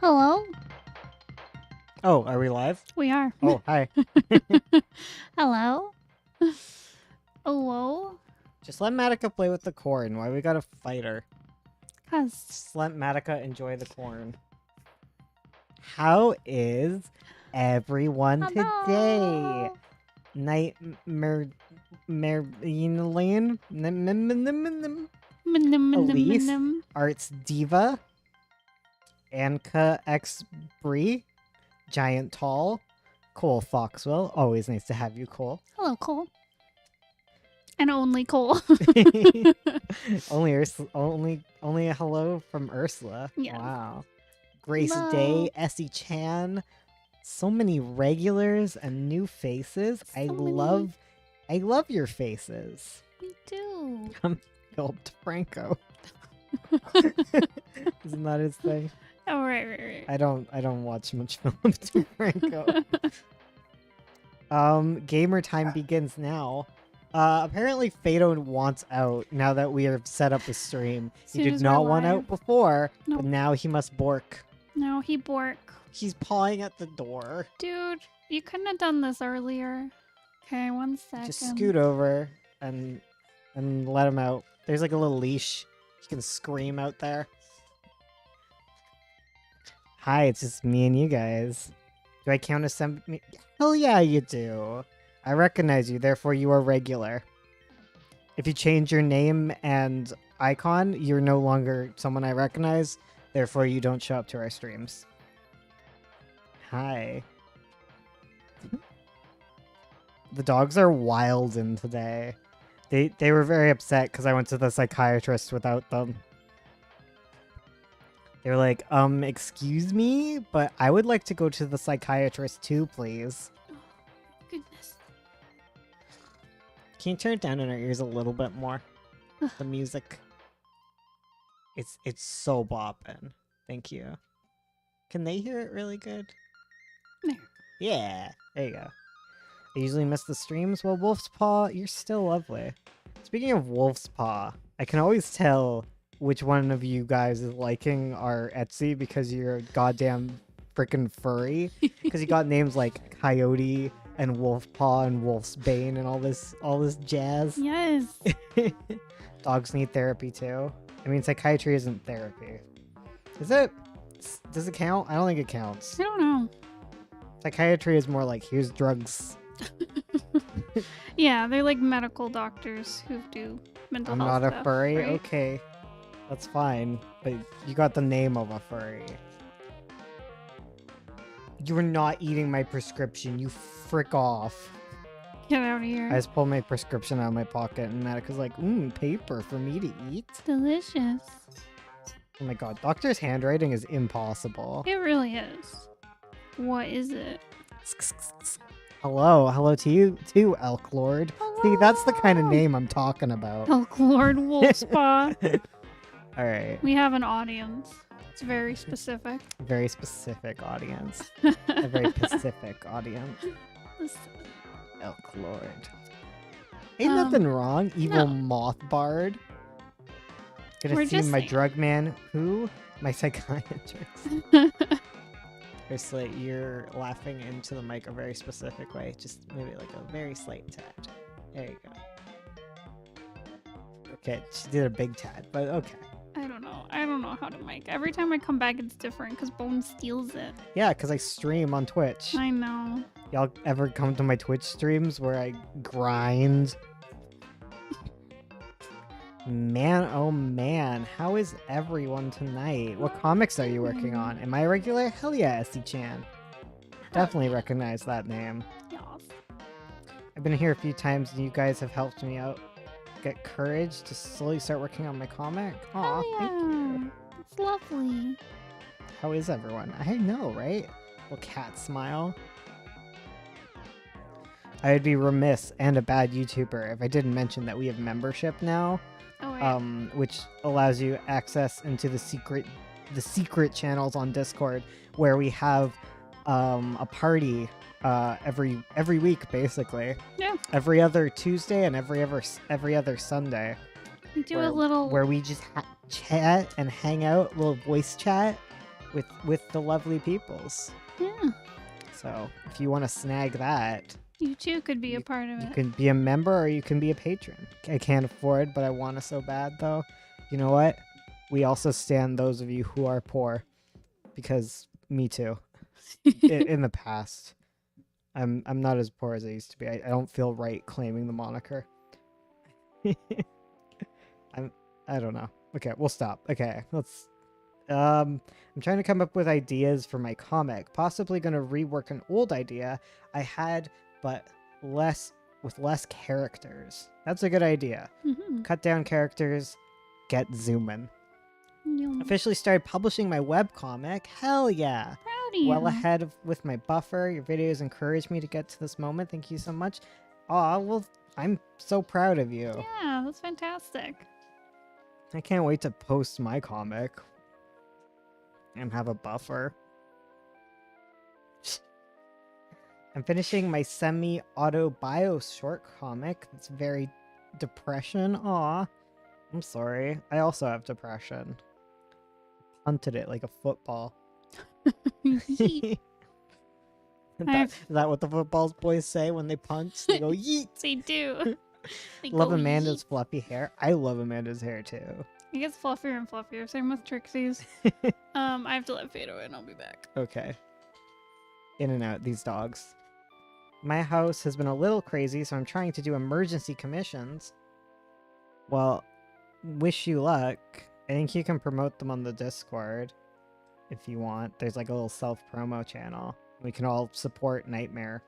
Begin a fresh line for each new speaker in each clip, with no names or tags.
Hello?
Oh, are we live?
We are.
Oh, hi.
Hello? Hello?
Just let Matika play with the corn. Why we gotta fight her?
Cause
Just let Matika enjoy the corn. How is everyone today?
hello.
Nightmare... Lane?
Minim,
Elise?
minim.
Arts Diva? Anka X Bree? Giant Tall? Cole Foxwell. Always nice to have you, Cole.
Hello, Cole. And only Cole.
Only a hello from Ursula.
Yes.
Wow. Grace
Hello.
Day, Essie Chan. So many regulars and new faces. I
So many.
love your faces.
Me too.
Philip Franco. Isn't that his thing?
Oh, right.
I don't watch much Philip DeFranco. Gamer time begins now. Apparently Fado wants out now that we have set up a stream. He
Soon
did
as
not
we're
want
live.
out before,
Nope.
but now he must bork.
No, he bork.
He's pawing at the door.
Dude, you couldn't have done this earlier. Okay, 1 second.
Just scoot over and let him out. There's like a little leash. You can scream out there. Hi, it's just me and you guys. Do I count as some? Hell yeah, you do. I recognize you, therefore you are regular. If you change your name and icon, you're no longer someone I recognize, therefore you don't show up to our streams. Hi. The dogs are wild in today. They were very upset because I went to the psychiatrist without them. They were like, excuse me, but I would like to go to the psychiatrist too, please.
Goodness.
Can you turn it down in our ears a little bit more? The music. It's so bopping. Thank you. Can they hear it really good?
There.
Yeah. There you go. I usually miss the streams. Well, Wolf's Paw, you're still lovely. Speaking of Wolf's Paw, I can always tell which one of you guys is liking our Etsy because you're a goddamn freaking furry. Because you got names like Coyote and Wolf Paw and Wolf's Bane and all this jazz.
Yes.
Dogs need therapy too. I mean, psychiatry isn't therapy. Is it? Does it count? I don't think it counts.
I don't know.
Psychiatry is more like, here's drugs.
Yeah, they're like medical doctors who do mental
I'm
health
not a
stuff,
furry?
right?
Okay. That's fine. But you got the name of a furry. You were not eating my prescription. You frick off.
Get out of here.
I just pulled my prescription out of my pocket and Attica's like, paper for me to eat?
Delicious.
Oh my god, Doctor's handwriting is impossible.
It really is. What is it?
Hello to you too, Elk Lord. See, that's the kind of
Hello.
name I'm talking about.
Elk Lord Wolfspaw.
Alright,
We have an audience. It's very specific.
very specific audience. A very Pacific audience. Elk Lord. Ain't nothing wrong, evil
no.
moth bard. Gonna
We're
see
just
my
saying.
drug man. Who? My psychiatrist. Ursula, you're laughing into the mic a very specific way. Just maybe like a very slight tad. There you go. Okay, she did a big tad, but okay.
I don't know. I don't know how to mic. Every time I come back, it's different because Bone steals it.
Yeah, because I stream on Twitch.
I know.
Y'all ever come to my Twitch streams where I grind? Man, oh man, how is everyone tonight? What comics are you working on? Am I a regular? Hell yeah, Essie-chan. Definitely recognize that name.
Yes.
I've been here a few times and you guys have helped me out get courage to slowly start working on my comic. Aw,
Oh,
thank you.
yeah. It's lovely.
How is everyone? I know, right? Little cat smile. I would be remiss and a bad YouTuber if I didn't mention that we have membership now.
Oh, yeah.
Which allows you access into the secret channels on Discord where we have a party every week basically.
Yeah.
Every other Tuesday and every other Sunday.
We do a little.
where we just chat and hang out, little voice chat, with the lovely peoples.
Yeah.
So if you want to snag that,
You too could be a
You-
part of
you
it.
can be a member or you can be a patron. I can't afford, but I want to so bad though. You know what? We also stand those of you who are poor, because me too. In the past, I'm not as poor as I used to be. I don't feel right claiming the moniker. I don't know. Okay, we'll stop. Okay, let's. I'm trying to come up with ideas for my comic. Possibly going to rework an old idea I had, but with less characters. That's a good idea.
Mhm.
Cut down characters, get zooming.
Proud
Officially started publishing my webcomic. Hell yeah.
of you.
Well ahead with my buffer. Your videos encouraged me to get to this moment. Thank you so much. Aw, well, I'm so proud of you.
Yeah, that's fantastic.
I can't wait to post my comic and have a buffer. I'm finishing my semi-auto-bio short comic. It's very depression. Aw, I'm sorry. I also have depression. Punted it like a football.
Yeet.
Is that what the football boys say when they punch? They go yeet.
They do. They
Love
go
Amanda's fluffy hair. I love Amanda's hair too.
yeet. It gets fluffier and fluffier. Same with Trixie's. I have to let Fade away and I'll be back.
Okay. In and out, these dogs. My house has been a little crazy, so I'm trying to do emergency commissions. Well, wish you luck. I think you can promote them on the Discord if you want. There's like a little self-promo channel. We can all support Nightmare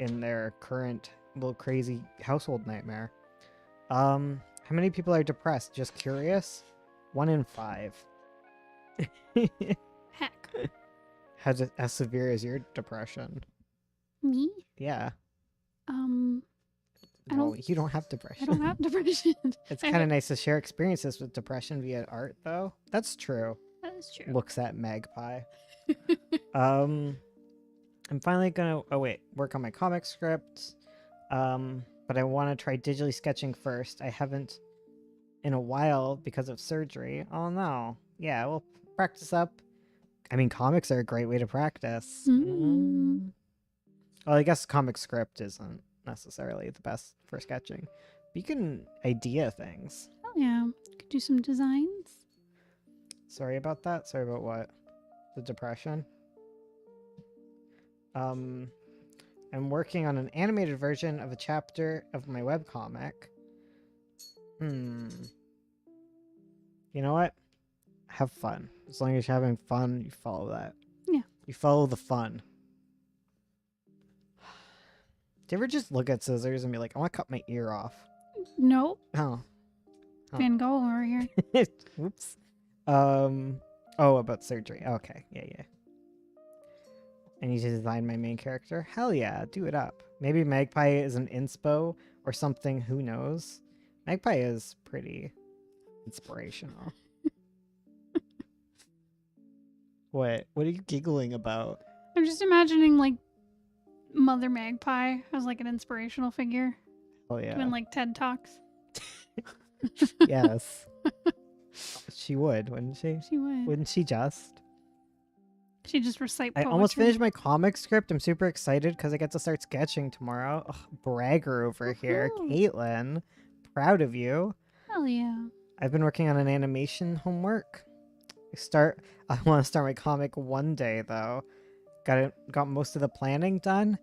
in their current little crazy household nightmare. How many people are depressed? Just curious? 1 in 5.
Heck.
How severe is your depression?
Me?
Yeah.
I
No,
don't-
you don't have depression.
I don't have depression.
It's
I
kind of
have-
nice to share experiences with depression via art, though. That's true.
That is true.
Looks at Magpie. I'm finally gonna work on my comic script. But I want to try digitally sketching first. I haven't in a while because of surgery. Oh no. Yeah, we'll practice up. I mean, comics are a great way to practice.
Mm.
Well, I guess comic script isn't necessarily the best for sketching. But you can idea things.
Oh yeah. Could do some designs.
Sorry about that. Sorry about what? The depression? I'm working on an animated version of a chapter of my webcomic. You know what? Have fun. As long as you're having fun, you follow that.
Yeah.
You follow the fun. Do you ever just look at scissors and be like, I want to cut my ear off?
Nope.
Oh.
Van Gogh over here.
Whoops. Oh, about surgery. Okay. Yeah. I need to design my main character. Hell yeah, do it up. Maybe Magpie is an inspo or something, who knows? Magpie is pretty inspirational. What are you giggling about?
I'm just imagining like Mother Magpie as like an inspirational figure
Hell yeah.
doing like TED Talks.
Yes. She would, wouldn't she?
She would.
Wouldn't she just?
She just recite
I
poetry.
almost finished my comic script. I'm super excited because I get to start sketching tomorrow. Ugh, bragger over here.
Woohoo.
Caitlin, proud of you.
Hell yeah.
I've been working on an animation homework. I want to start my comic one day though. Got most of the planning done.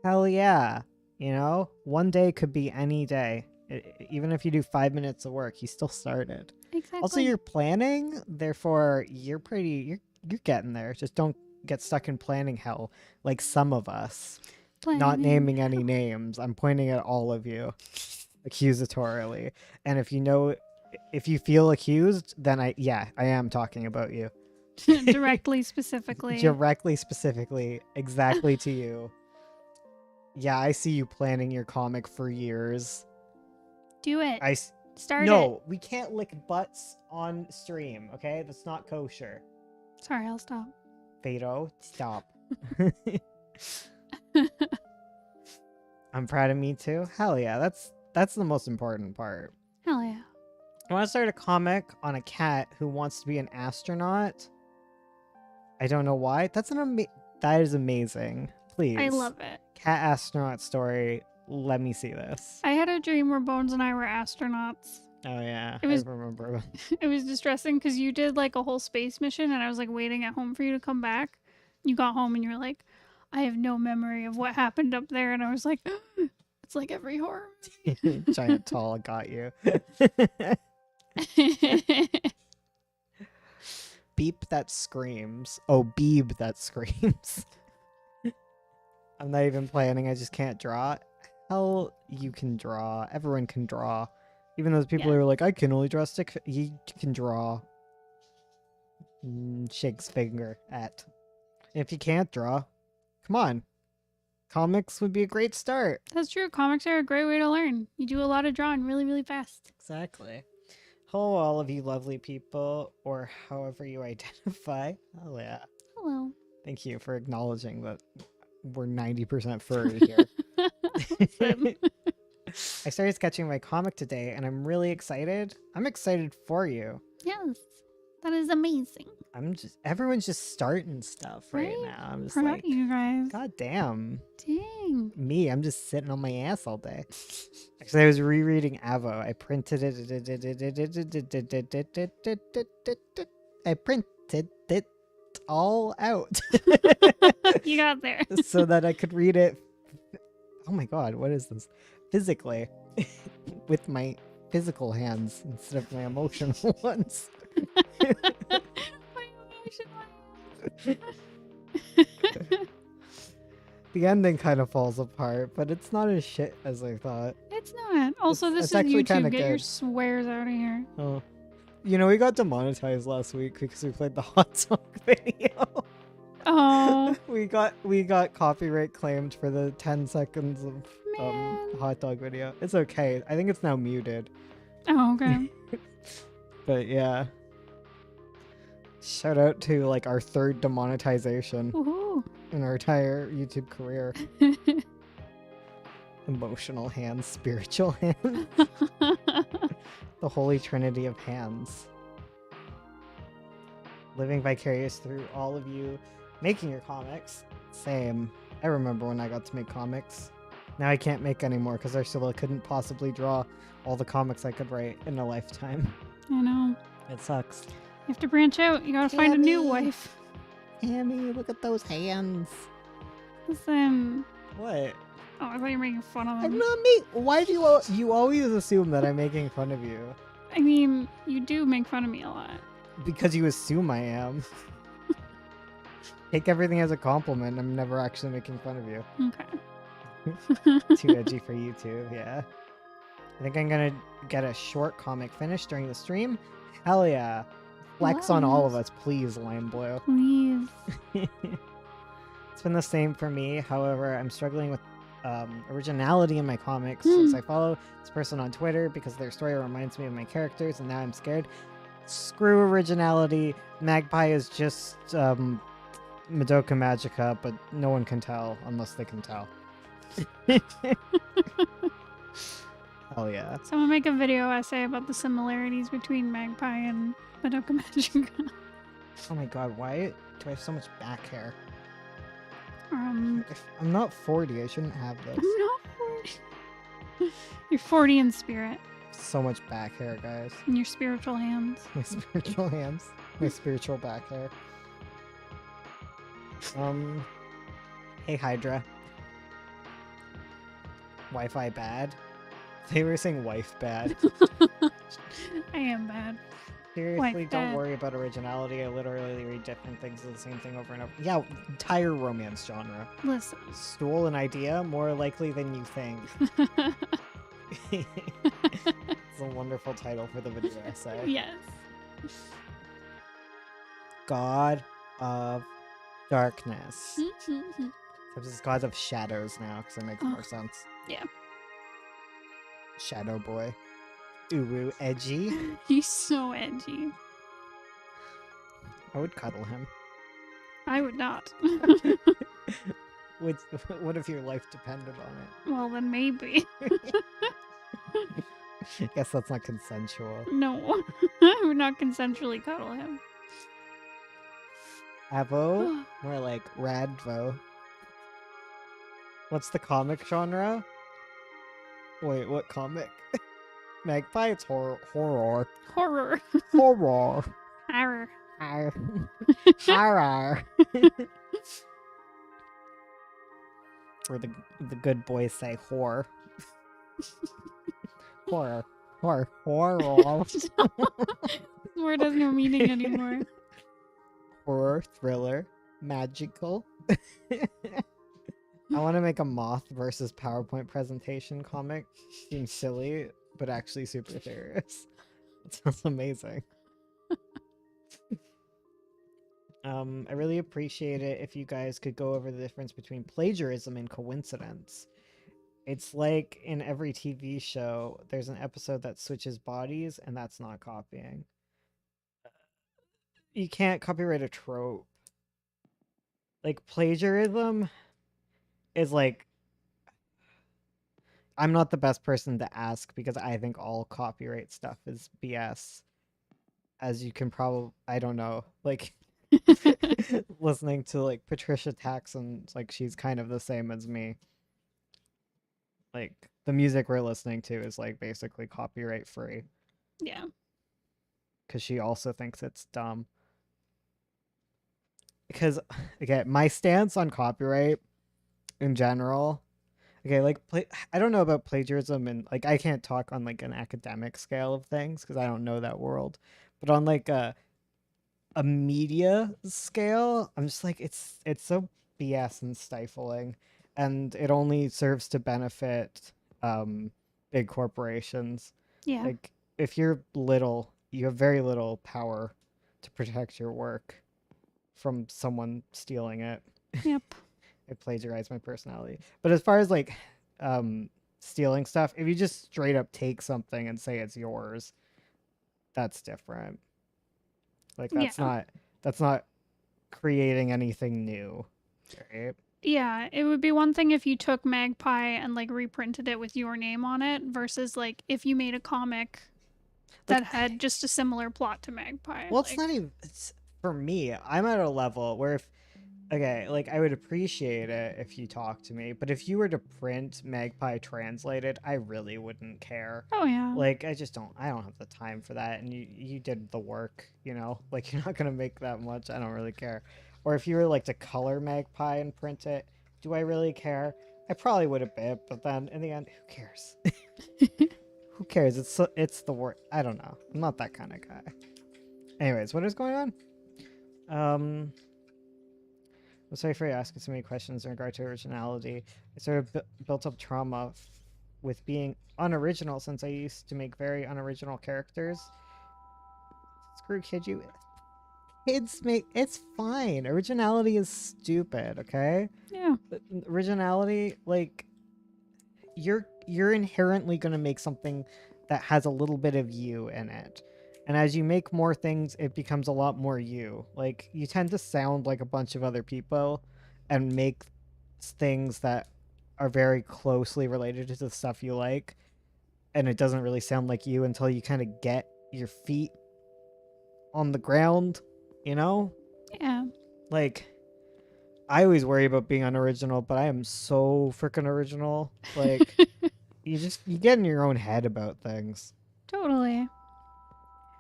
Hell yeah. You know, one day could be any day. Even if you do 5 minutes of work, you still started.
Exactly.
Also, you're planning, therefore you're getting there. Just don't get stuck in planning hell like some of us. Not
Planning.
naming any names. I'm pointing at all of you accusatorily. And if you feel accused, then I am talking about you.
Directly, specifically.
Directly, specifically, exactly to you. Yeah, I see you planning your comic for years.
Do it. Start it.
No, we can't lick butts on stream, okay? That's not kosher.
Sorry, I'll stop.
Fado, stop. I'm proud of me too. Hell yeah, that's the most important part.
Hell yeah.
I want to start a comic on a cat who wants to be an astronaut. I don't know why. That is amazing. Please.
I love it.
Cat astronaut story. Let me see this.
I had a dream where Bones and I were astronauts.
Oh yeah,
It was-
I remember.
It was distressing because you did like a whole space mission and I was like waiting at home for you to come back. You got home and you were like, I have no memory of what happened up there. And I was like, it's like every horror
Giant tall got you.
movie.
Beep that screams. Oh, beeb that screams. I'm not even planning. I just can't draw. Hell, you can draw. Everyone can draw. Even those people
Yeah.
who are like, I can only draw stick. You can draw. Shakes finger at. If you can't draw, come on. Comics would be a great start.
That's true. Comics are a great way to learn. You do a lot of drawing really, really fast.
Exactly. Hello, all of you lovely people, or however you identify. Oh, yeah.
Hello.
Thank you for acknowledging that we're 90% furry here.
Listen.
I started sketching my comic today, and I'm really excited. I'm excited for you.
Yes. That is amazing.
Everyone's just starting stuff right
Right?
now. I'm just
Proud
like,
of you guys.
God damn.
Dang.
Me, I'm just sitting on my ass all day. Actually, I was rereading Avo. I printed it all out
You got there.
so that I could read it. Oh my god, what is this? Physically, with my physical hands instead of my emotional ones.
My emotional.
The ending kind of falls apart, but it's not as shit as I thought.
It's not. Also,
It's-
this
it's
is
actually
YouTube.
kinda
Get your
good.
swears out of here.
Oh. You know, we got demonetized last week because we played the hot song video.
Oh,
we got copyright claimed for the 10 seconds of
man.
hot dog video. It's okay. I think it's now muted.
Oh, okay.
But yeah. Shout out to like our third demonetization
Woohoo.
in our entire YouTube career. Emotional hands, spiritual hands. The holy trinity of hands. Living vicarious through all of you making your comics. Same. I remember when I got to make comics. Now I can't make anymore because Ursula couldn't possibly draw all the comics I could write in a lifetime.
I know.
It sucks.
You have to branch out. You gotta find a new
Tammy.
wife.
Tammy, look at those hands.
Listen.
What?
Oh, I thought you were making fun of
I'm
them.
not Why do you always assume that I'm making fun of you?
I mean, you do make fun of me a lot.
Because you assume I am. Take everything as a compliment. I'm never actually making fun of you.
Okay.
Too edgy for YouTube, yeah. I think I'm gonna get a short comic finished during the stream. Hell yeah. Flex on all of us, please, Lime Blue.
Please.
It's been the same for me. However, I'm struggling with originality in my comics since I follow this person on Twitter because their story reminds me of my characters, and now I'm scared. Screw originality. Magpie is just Madoka Magica, but no one can tell unless they can tell. Hell yeah.
Someone make a video essay about the similarities between Magpie and Madoka Magica.
Oh my god, why do I have so much back hair?
I'm
I'm not 40, I shouldn't have this.
not 40. You're 40 in spirit.
So much back hair, guys.
In your spiritual hands.
My spiritual hands. My spiritual back hair. Hey Hydra. Wi-Fi bad? They were saying wife bad.
I am bad.
Seriously, don't
bad.
worry about originality. I literally read different things of the same thing over and over. Yeah, entire romance genre.
Listen.
Stole an idea more likely than you think. It's a wonderful title for the video essay.
Yes.
God of Darkness. Except it's God of Shadows now, because it makes
Oh.
more sense.
Yeah.
Shadow Boy. Uru edgy.
He's so edgy.
I would cuddle him.
I would not.
What if your life depended on
Well, then maybe.
it? Guess that's not consensual.
No, I would not consensually cuddle him.
Avo? More like Radvo. What's the comic genre? Wait, what comic? Magpie? It's horror.
Horror.
Horror.
Horror.
Horror. Horror. Or the good boys say whore. Horror. Horror.
This word has no meaning anymore.
Horror, thriller, magical. I want to make a moth versus PowerPoint presentation comic. Seems silly, but actually super serious. It sounds amazing. I really appreciate it if you guys could go over the difference between plagiarism and coincidence. It's like in every TV show, there's an episode that switches bodies, and that's not copying. You can't copyright a trope. Like, plagiarism is like... I'm not the best person to ask because I think all copyright stuff is BS. As you can probably... I don't know. Like... listening to like Patricia Taxon, like she's kind of the same as me. Like the music we're listening to is like basically copyright free.
Yeah.
Because she also thinks it's dumb. Because again, my stance on copyright in general. Okay, like I don't know about plagiarism and like I can't talk on like an academic scale of things because I don't know that world. But on like a media scale, I'm just like it's so BS and stifling, and it only serves to benefit big corporations.
Yeah.
Like if you're little, you have very little power to protect your work from someone stealing it.
Yep.
I plagiarize my personality. But as far as like stealing stuff, if you just straight up take something and say it's yours, that's different. Like that's not creating anything new, right?
Yeah, it would be one thing if you took Magpie and like reprinted it with your name on it versus like if you made a comic that had just a similar plot to Magpie.
Well, it's not even for me. I'm at a level where if okay, like I would appreciate it if you talked to me, but if you were to print Magpie translated, I really wouldn't care.
Oh yeah.
Like I don't have the time for that, and you did the work, you know? Like you're not going to make that much. I don't really care. Or if you were like to color Magpie and print it, do I really care? I probably would a bit, but then in the end, who cares? Who cares? It's the work. I don't know. I'm not that kind of guy. Anyways, what is going on? I'm sorry for asking so many questions in regard to originality. I sort of built up trauma with being unoriginal since I used to make very unoriginal characters. Screw you. Kids make... It's fine. Originality is stupid, okay?
Yeah.
Originality, like... You're inherently going to make something that has a little bit of you in it. And as you make more things, it becomes a lot more you. Like, you tend to sound like a bunch of other people and make things that are very closely related to the stuff you like. And it doesn't really sound like you until you kind of get your feet on the ground, you know?
Yeah.
Like, I always worry about being unoriginal, but I am so freaking original. Like, you get in your own head about things.
Totally.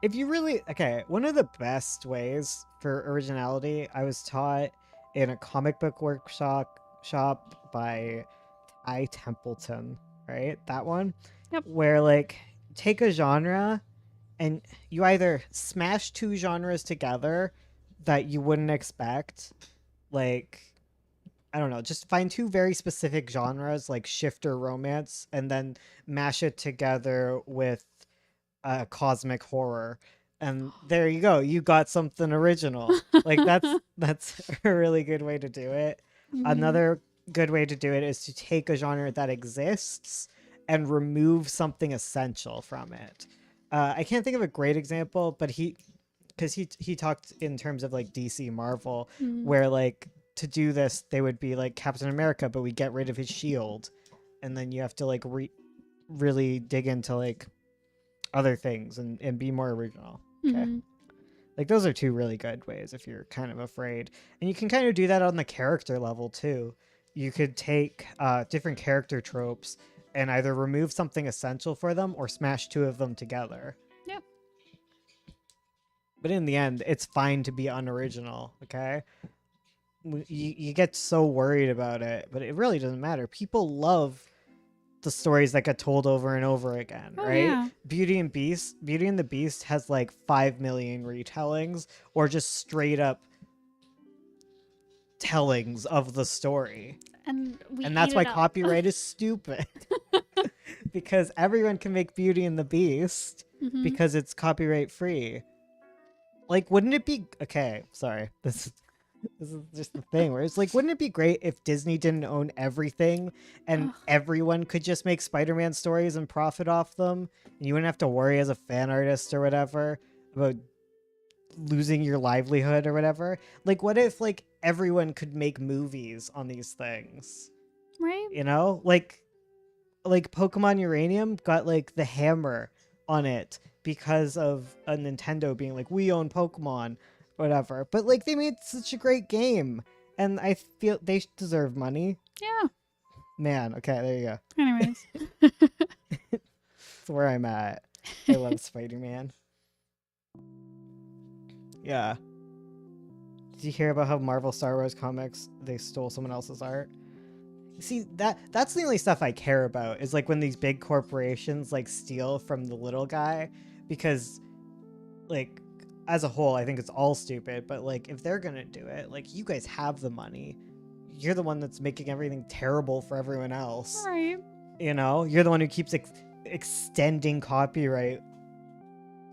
If you really... Okay, one of the best ways for originality, I was taught in a comic book workshop by Ty Templeton, right? That one?
Yep.
Where, like, take a genre and you either smash two genres together that you wouldn't expect. Like, I don't know, just find two very specific genres, like shifter romance, and then mash it together with cosmic horror, and there you go, you got something original. Like that's a really good way to do it.
Mm-hmm.
Another good way to do it is to take a genre that exists and remove something essential from it. I can't think of a great example, but he talked in terms of like DC Marvel, where like to do this they would be like Captain America, but we get rid of his shield, and then you have to like really dig into like other things and be more original. Okay.
Mm-hmm.
Like those are two really good ways if you're kind of afraid. And you can kind of do that on the character level too. You could take different character tropes and either remove something essential for them or smash two of them together.
Yeah.
But in the end, it's fine to be unoriginal, okay? You get so worried about it, but it really doesn't matter. People love the stories that get told over and over again,
Oh,
right?
yeah.
Beauty and the Beast has like 5 million retellings or just straight up tellings of the story.
And we
And that's
eat
why
it up.
copyright is stupid. Because everyone can make Beauty and the Beast
Mhm.
because it's copyright free. Like, wouldn't it be okay? Sorry, this is just the thing where it's like, wouldn't it be great if Disney didn't own everything and
Ugh.
everyone could just make Spider-Man stories and profit off them, and you wouldn't have to worry as a fan artist or whatever about losing your livelihood or whatever? Like, what if like everyone could make movies on these things?
Right?
You know, like Pokemon Uranium got like the hammer on it because of a Nintendo being like, we own Pokemon, whatever. But like they made such a great game, and I feel they deserve money.
Yeah.
Man, okay, there you go.
Anyways.
That's where I'm at. I love Spider-Man. Yeah. Did you hear about how Marvel Star Wars comics, they stole someone else's art? See, that's the only stuff I care about is like when these big corporations like steal from the little guy, because like as a whole I think it's all stupid, but like if they're gonna do it, like you guys have the money, you're the one that's making everything terrible for everyone else.
Right.
You know, you're the one who keeps extending copyright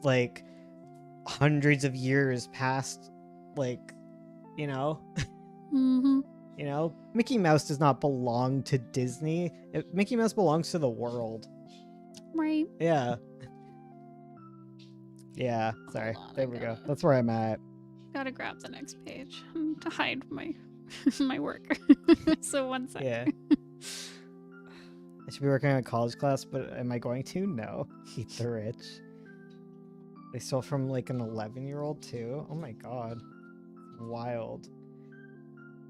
like hundreds of years past, like, you know.
Mm-hmm.
You know, Mickey Mouse does not belong to Disney. Mickey Mouse belongs to the world.
Right.
Yeah. Yeah, sorry.
Hold on,
There we go. That's where I'm at.
Gotta grab the next page to hide my my work. So 1 second.
Yeah. I should be working on a college class, but am I going to? No. Eat the rich. They stole from like an 11-year-old too? Oh my god. Wild.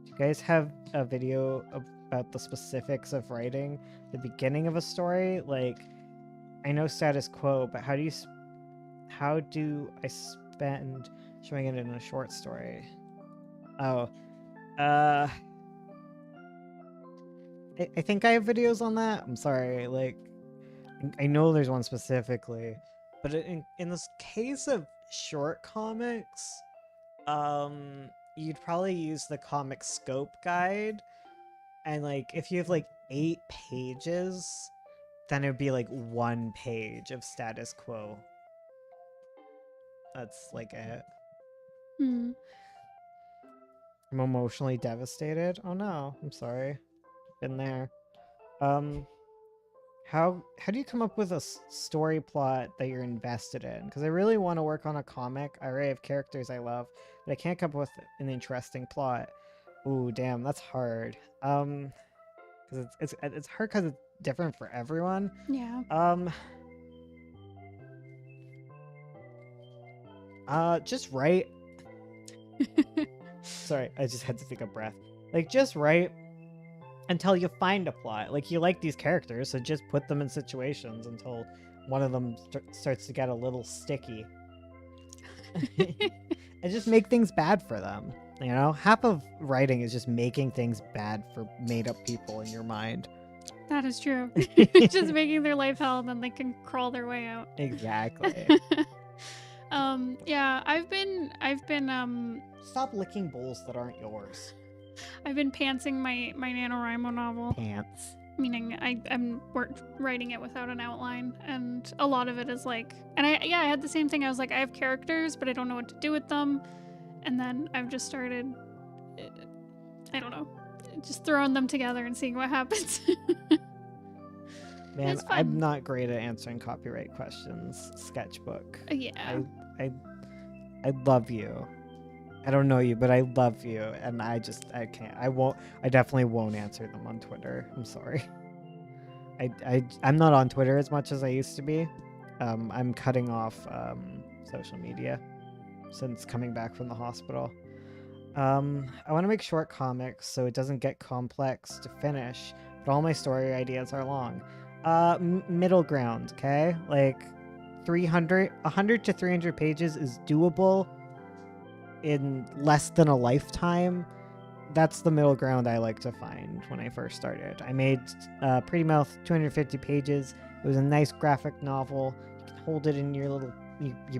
Do you guys have a video about the specifics of writing the beginning of a story? Like, I know status quo, but how do I spend showing it in a short story? Oh, I think I have videos on that. I'm sorry. Like, I know there's one specifically, but in this case of short comics, you'd probably use the comic scope guide, and like if you have like 8 pages, then it would be like 1 page of status quo. That's like it.
Hmm.
I'm emotionally devastated. Oh no, I'm sorry. Been there. How do you come up with a story plot that you're invested in? Because I really want to work on a comic. I already have characters I love, but I can't come up with an interesting plot. Ooh, damn, that's hard. Because it's hard because it's different for everyone.
Yeah.
Just write. Sorry, I just had to take a breath. Like, just write until you find a plot. Like, you like these characters, so just put them in situations until one of them starts to get a little sticky. And just make things bad for them. You know, half of writing is just making things bad for made-up people in your mind.
That is true. Just making their life hell, and then they can crawl their way out.
Exactly.
Yeah, I've been
Stop licking bowls that aren't yours.
I've been pantsing my NaNoWriMo novel.
Pants.
Meaning I'm writing it without an outline, and a lot of it is like, and I had the same thing. I was like, I have characters, but I don't know what to do with them, and then I've just started, I don't know, just throwing them together and seeing what happens.
Man,
It's fun.
I'm not great at answering copyright questions. Sketchbook.
Yeah.
I love you. I don't know you, but I love you, and I can't. I definitely won't answer them on Twitter. I'm sorry. I'm not on Twitter as much as I used to be. I'm cutting off social media since coming back from the hospital. I want to make short comics so it doesn't get complex to finish, but all my story ideas are long. Middle ground, okay? Like 100 to 300 pages is doable in less than a lifetime. That's the middle ground I like to find when I first started. I made Pretty Mouth 250 pages. It was a nice graphic novel. You can hold it in your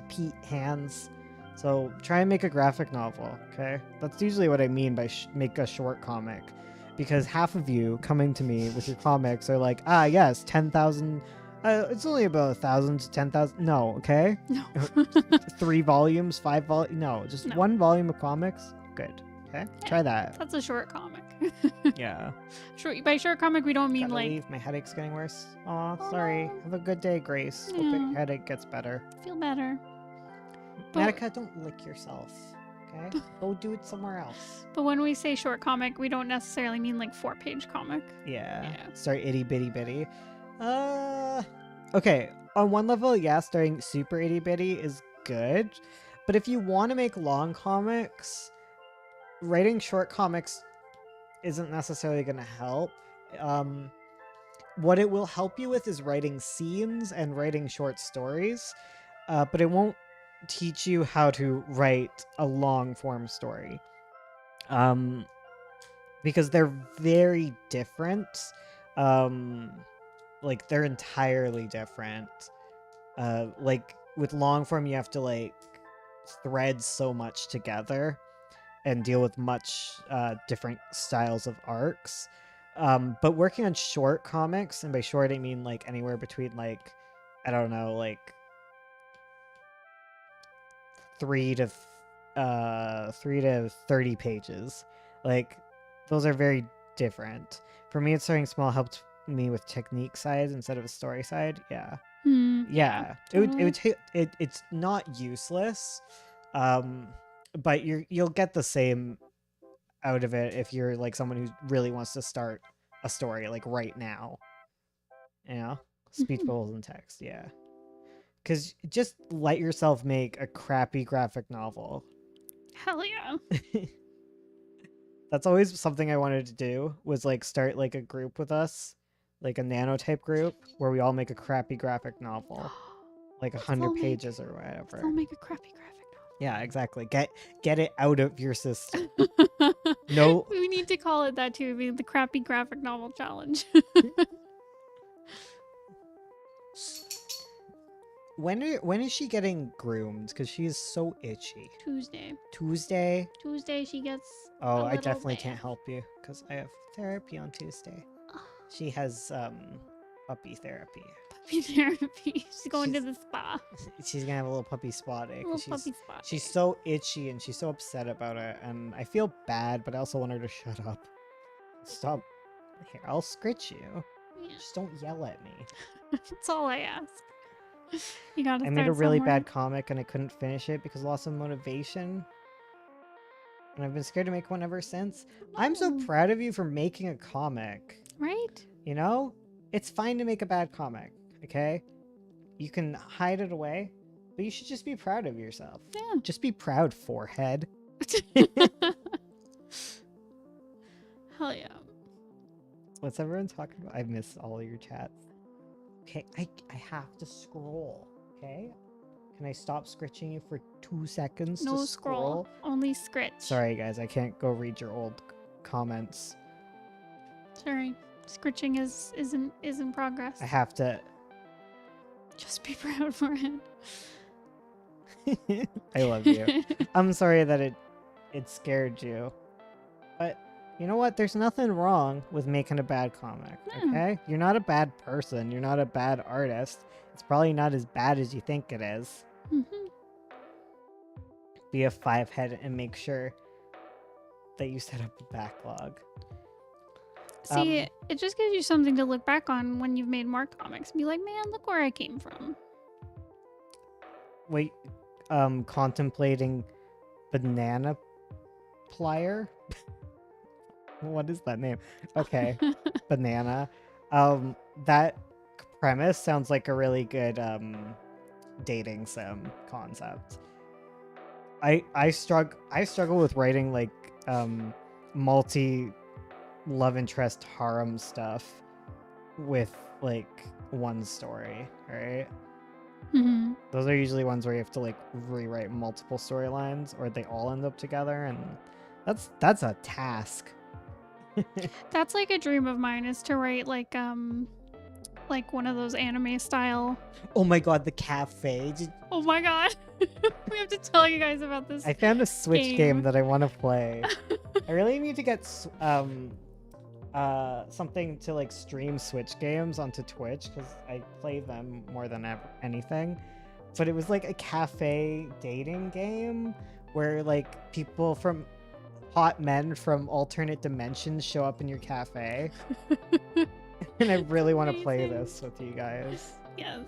Pete hands. So try and make a graphic novel, okay? That's usually what I mean by make a short comic. Because half of you coming to me with your comics are like, yes, 10,000... it's only about 1,000 to 10,000. No, okay?
No.
3 volumes, 5 volumes. No, just
No.
1 volume of comics. Good. Okay?
Yeah,
Try that.
That's a short comic.
Yeah.
By short comic, we don't mean
Gotta
like...
leave. My headache's getting worse. Aw,
Oh,
sorry.
no.
Have a good day, Grace. Hope
Yeah.
your headache gets better.
Feel better. But-
Matica, don't lick yourself. Okay? Go do it somewhere else.
But when we say short comic, we don't necessarily mean like 4-page comic.
Yeah.
Yeah.
Start itty bitty bitty. Okay. On one level, yeah, starting super itty bitty is good. But if you want to make long comics, writing short comics isn't necessarily going to help. What it will help you with is writing scenes and writing short stories, but it won't teach you how to write a long form story. Because they're very different. Like they're entirely different. Like with long form, you have to like thread so much together and deal with much different styles of arcs. But working on short comics, and by short I mean like anywhere between like, I don't know, like 3 to 30 pages. Like those are very different. For me, it's starting small helped me with technique side instead of a story side. Yeah. Yeah. It would take it's not useless. But you'll get the same out of it if you're like someone who really wants to start a story like right now. You know? Speech bubbles and text, yeah. Because just let yourself make a crappy graphic novel.
Hell yeah.
That's always something I wanted to do, was like start like a group with us, like a nanotype group, where we all make a crappy graphic novel. Like 100 pages or whatever.
They'll make a crappy graphic
Yeah, exactly. Get it out of your system.
novel.
No.
We need to call it that too. The crappy graphic novel challenge.
When is she getting groomed? Because she is so itchy.
Tuesday.
Tuesday?
Tuesday she gets.
Oh,
a
I
little
definitely
bath.
can't help you because I have therapy on Tuesday. She has puppy therapy.
Puppy therapy. She's going to
She's-
the spa.
She's gonna have a little puppy spa day. 'Cause
Little puppy spa.
she's so itchy and she's so upset about it, and I feel bad, but I also want her to shut up. Stop. Here, I'll scritch you.
Yeah.
Just don't yell at me.
That's all I ask. You gotta
I made a
start
really
somewhere.
bad comic and I couldn't finish it because I lost some motivation. And I've been scared to make one ever since. I'm so
No.
proud of you for making a comic.
Right?
You know? It's fine to make a bad comic, okay? You can hide it away, but you should just be proud of yourself.
Yeah.
Just be proud, forehead.
Hell yeah.
What's everyone talking about? I miss all your chats. Okay, I have to scroll, okay? Can I stop scritching you for 2 seconds
No
to
scroll. Only scritch.
Sorry, guys, I can't go read your old comments.
Sorry. Scritching is in progress.
I have to...
Just be proud for it.
I love you. I'm sorry that it scared you. But you know what? There's nothing wrong with making a bad comic,
No.
okay? You're not a bad person. You're not a bad artist. It's probably not as bad as you think it is.
Mhm.
Be a 5-head and make sure that you set up a backlog.
See, it just gives you something to look back on when you've made more comics. Be like, man, look where I came from.
Wait, contemplating banana plier? What is that name? Okay, banana. That premise sounds like a really good dating sim concept. I struggle with writing like multi love interest harem stuff with like one story, right?
Mm-hmm.
Those are usually ones where you have to like rewrite multiple storylines, or they all end up together, and that's a task.
That's like a dream of mine, is to write like one of those anime style.
Oh my god, the cafe!
Oh my god, we have to tell you guys about this.
I found a Switch game that I want to play. I really need to get something to like stream Switch games onto Twitch, because I play them more than anything. But it was like a cafe dating game where like people from hot men from alternate dimensions show up in your cafe. And I really want to play this with you guys.
Yes.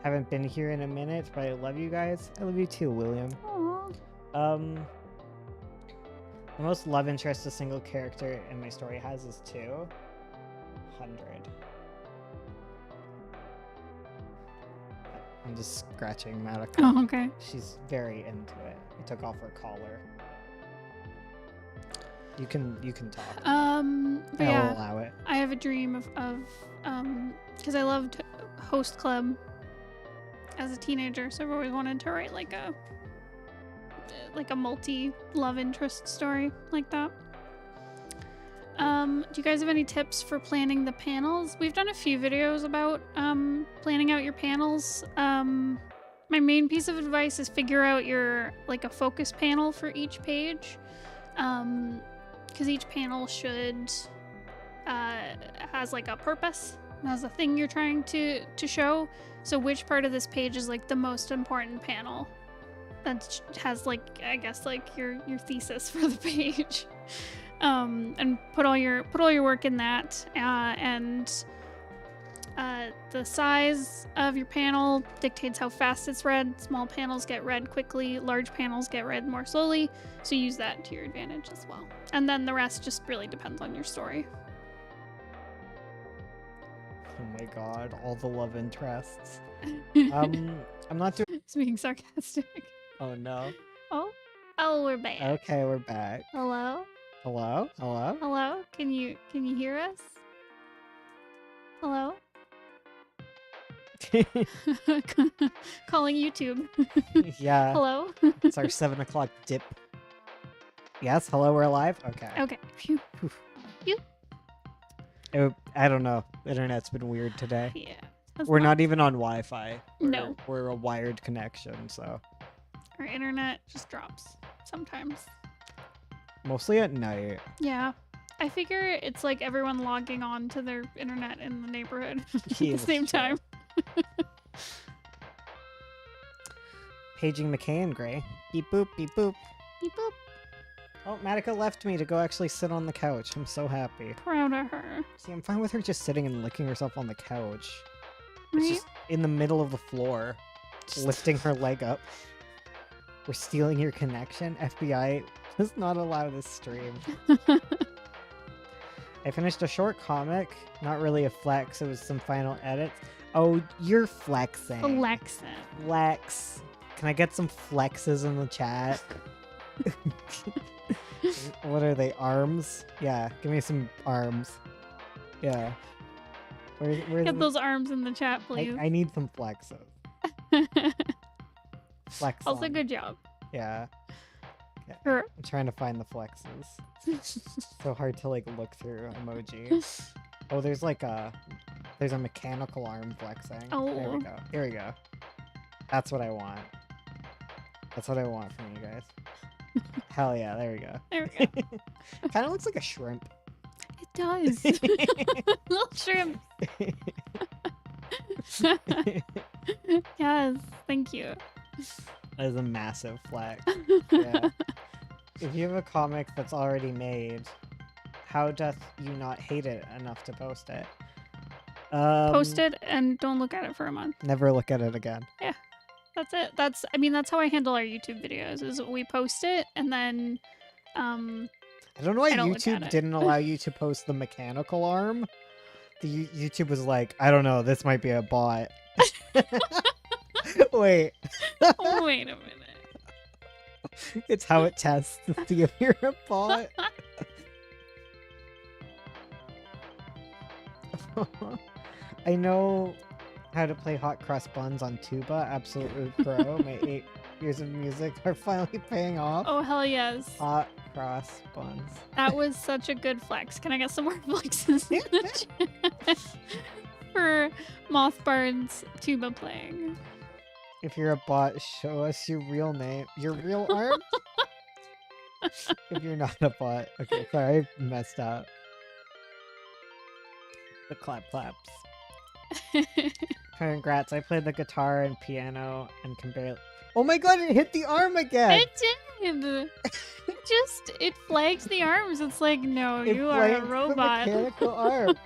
Haven't been here in a minute, but I love you guys. I love you too, William.
Aww.
The most love interest a single character in my story has is 200. I'm just scratching Madoka.
Oh, okay.
She's very into it. I took off her collar. You can talk.
But
I'll
yeah,
allow it.
I have a dream of because I loved Host Club as a teenager, so I've always wanted to write like a multi love interest story like that. Do you guys have any tips for planning the panels? We've done a few videos about planning out your panels. My main piece of advice is figure out your like a focus panel for each page, because each panel should has like a purpose, has a thing you're trying to show. So which part of this page is like the most important panel that has like, I guess, like your thesis for the page. And put all your work in that, and the size of your panel dictates how fast it's read. Small panels get read quickly, large panels get read more slowly, so use that to your advantage as well. And then the rest just really depends on your story.
Oh my god, all the love interests. I'm not doing.
It's being sarcastic.
Oh no.
Oh, we're back.
Okay, we're back.
Hello?
Hello? Hello?
Hello? Can you hear us? Hello? Calling YouTube.
Yeah.
Hello?
It's our 7 o'clock dip. Yes, hello, we're live? Okay.
Okay. Phew.
I don't know. The internet's been weird today.
Yeah.
We're not even on Wi-Fi.
No.
We're a wired connection, so.
Our internet just drops sometimes.
Mostly at night.
Yeah. I figure it's like everyone logging on to their internet in the neighborhood at the
Yeah,
same
that's true.
time.
Paging McKay and Gray. Beep boop, beep boop.
Beep boop.
Oh, Madoka left me to go actually sit on the couch. I'm so happy.
Proud of her.
See, I'm fine with her just sitting and licking herself on the couch. It's
Right?
just in the middle of the floor, lifting her leg up. We're stealing your connection. FBI does not allow this stream. I finished a short comic. Not really a flex. It was some final edits. Oh, you're flexing.
Alexa.
Flex. Can I get some flexes in the chat? What are they? Arms? Yeah, give me some arms. Yeah. Where's
Get those arms in the chat, please.
I need some flexes. Flex.
Also,
on.
good job.
Yeah.
Sure.
I'm trying to find the flexes. So hard to like look through emojis. Oh, there's a mechanical arm flexing.
Oh.
There we go. Here we go. That's what I want. That's what I want from you guys. Hell yeah, there we go.
There we go.
Kind of looks like a shrimp.
It does. Little shrimp. Yes, thank you.
That is a massive flex. Yeah. If you have a comic that's already made, how doth you not hate it enough to post it?
Post it and don't look at it for a month.
Never look at it again.
That's it. That's how I handle our YouTube videos. Is we post it and then
I don't know why
I don't look at
YouTube
it.
didn't allow you to post the mechanical arm. YouTube was like, I don't know, this might be a bot. Wait,
Wait a minute.
it's how it tests to see if you're a bot. I know how to play hot cross buns on tuba. Absolutely pro. My 8 years of music are finally paying off.
Oh, hell yes.
Hot cross buns.
That was such a good flex. Can I get some more flexes in the chat for Mothbard's tuba playing?
If you're a bot, show us your real name. Your real arm? If you're not a bot. Okay, sorry, I messed up. The claps. Congrats, I played the guitar and piano and can barely... Oh my god, it hit the arm again!
It did! It flags the arms. It's like, no,
It
you are a
flags the
robot.
mechanical arm.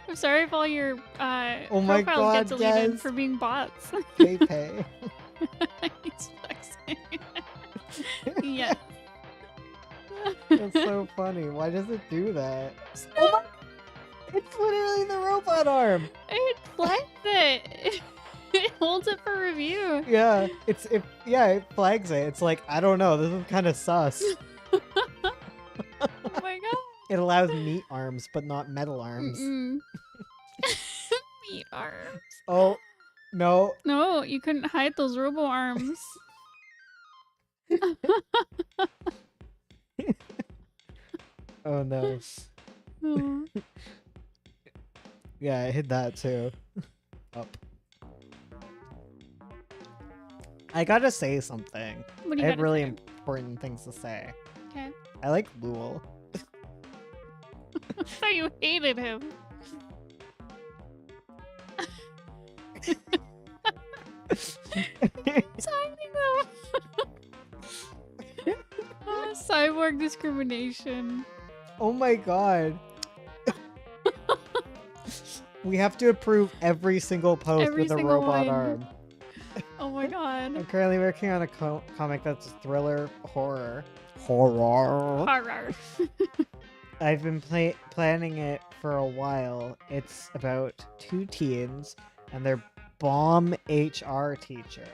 I'm sorry if all your
Oh my
profiles get
god,
deleted
yes.
for being bots.
Pay.
He's flexing. Yes.
That's so funny. Why does it do that? Oh my... It's literally the robot arm!
It flags it. It holds it for review.
Yeah, it flags it. It's like, I don't know, this is kind of sus.
Oh my god.
It allows meat arms, but not metal arms.
Meat arms.
Oh, no.
No, you couldn't hide those robo arms.
Oh no.
Oh.
Yeah, I hit that too. Up. I gotta say something.
What do
I
you
have
gotta
really
say?
important things to say.
Okay.
I like Lul.
I thought you hated him. Timing though. Cyborg discrimination.
Oh my god. We have to approve every single post
Every
with a
single
robot
one.
arm.
Oh my god.
I'm currently working on a comic that's thriller horror. Horror.
Horror.
I've been planning it for a while. It's about 2 teens and their bomb HR teacher.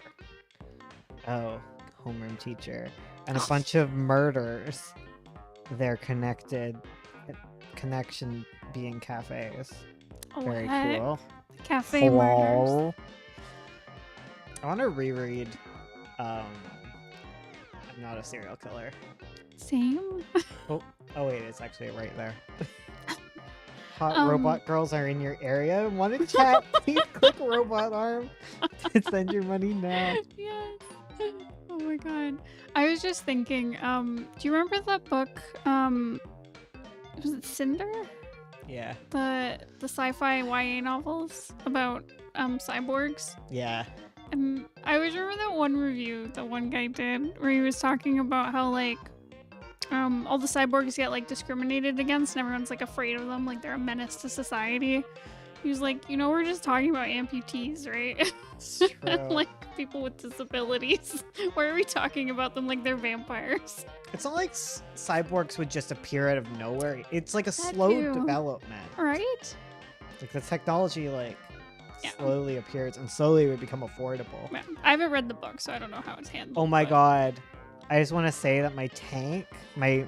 Oh, homeroom teacher. And a bunch of murders. They're connected. Connection being cafes.
Oh,
Very
heck.
cool.
Cafe murders.
Hello. I want to reread I'm Not a Serial Killer.
Same.
Oh wait, it's actually right there. Hot robot girls are in your area. Want to chat? Please click robot arm to send your money now.
Yes. Oh my god. I was just thinking, do you remember that book, was it Cinder?
Yeah.
The sci-fi YA novels about cyborgs?
Yeah.
And I always remember that one review that one guy did where he was talking about how like all the cyborgs get like discriminated against and everyone's like afraid of them, like they're a menace to society. He was like, we're just talking about amputees, right?
It's true.
Like people with disabilities. Why are we talking about them like they're vampires?
It's not like cyborgs would just appear out of nowhere. It's like a
That
slow
too.
development.
Right?
Like the technology
Yeah.
slowly appears and slowly would become affordable.
Yeah. I haven't read the book, so I don't know how it's handled.
Oh my
but-
god. I just want to say that my tank, my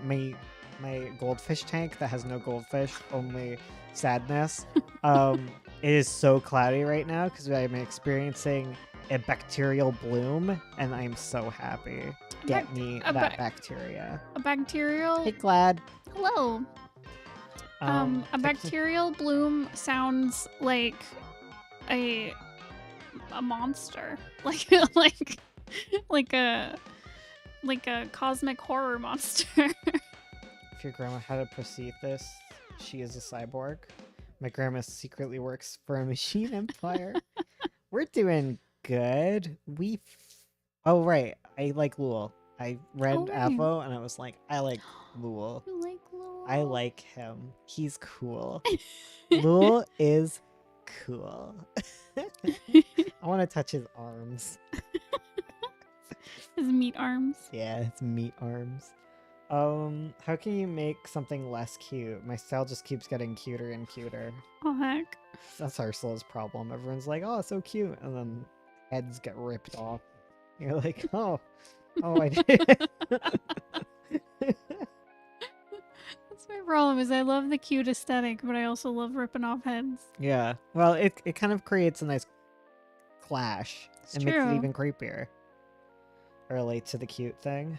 goldfish tank that has no goldfish, only sadness, it is so cloudy right now because I'm experiencing a bacterial bloom and I'm so happy. Get me that bacteria.
A bacterial.
Hey, Glad.
Hello. A bacterial bloom sounds like a monster, like a cosmic horror monster.
If your grandma had a prosthesis, she is a cyborg. My grandma secretly works for a machine empire. We're doing good. Oh right, I like Lul. I read
Oh, right.
Avo and I was like, I like Lul.
You like Lul?
I like him. He's cool. Lul is cool. I want to touch his arms.
His meat arms.
Yeah, his meat arms. How can you make something less cute? My style just keeps getting cuter and cuter.
Oh heck.
That's Ursula's problem. Everyone's like, oh, so cute. And then heads get ripped off. You're like, oh, I did.
That's my problem is I love the cute aesthetic, but I also love ripping off heads.
Yeah. Well, it kind of creates a nice clash.
It's
It
true.
makes it even creepier. I relate to the cute thing.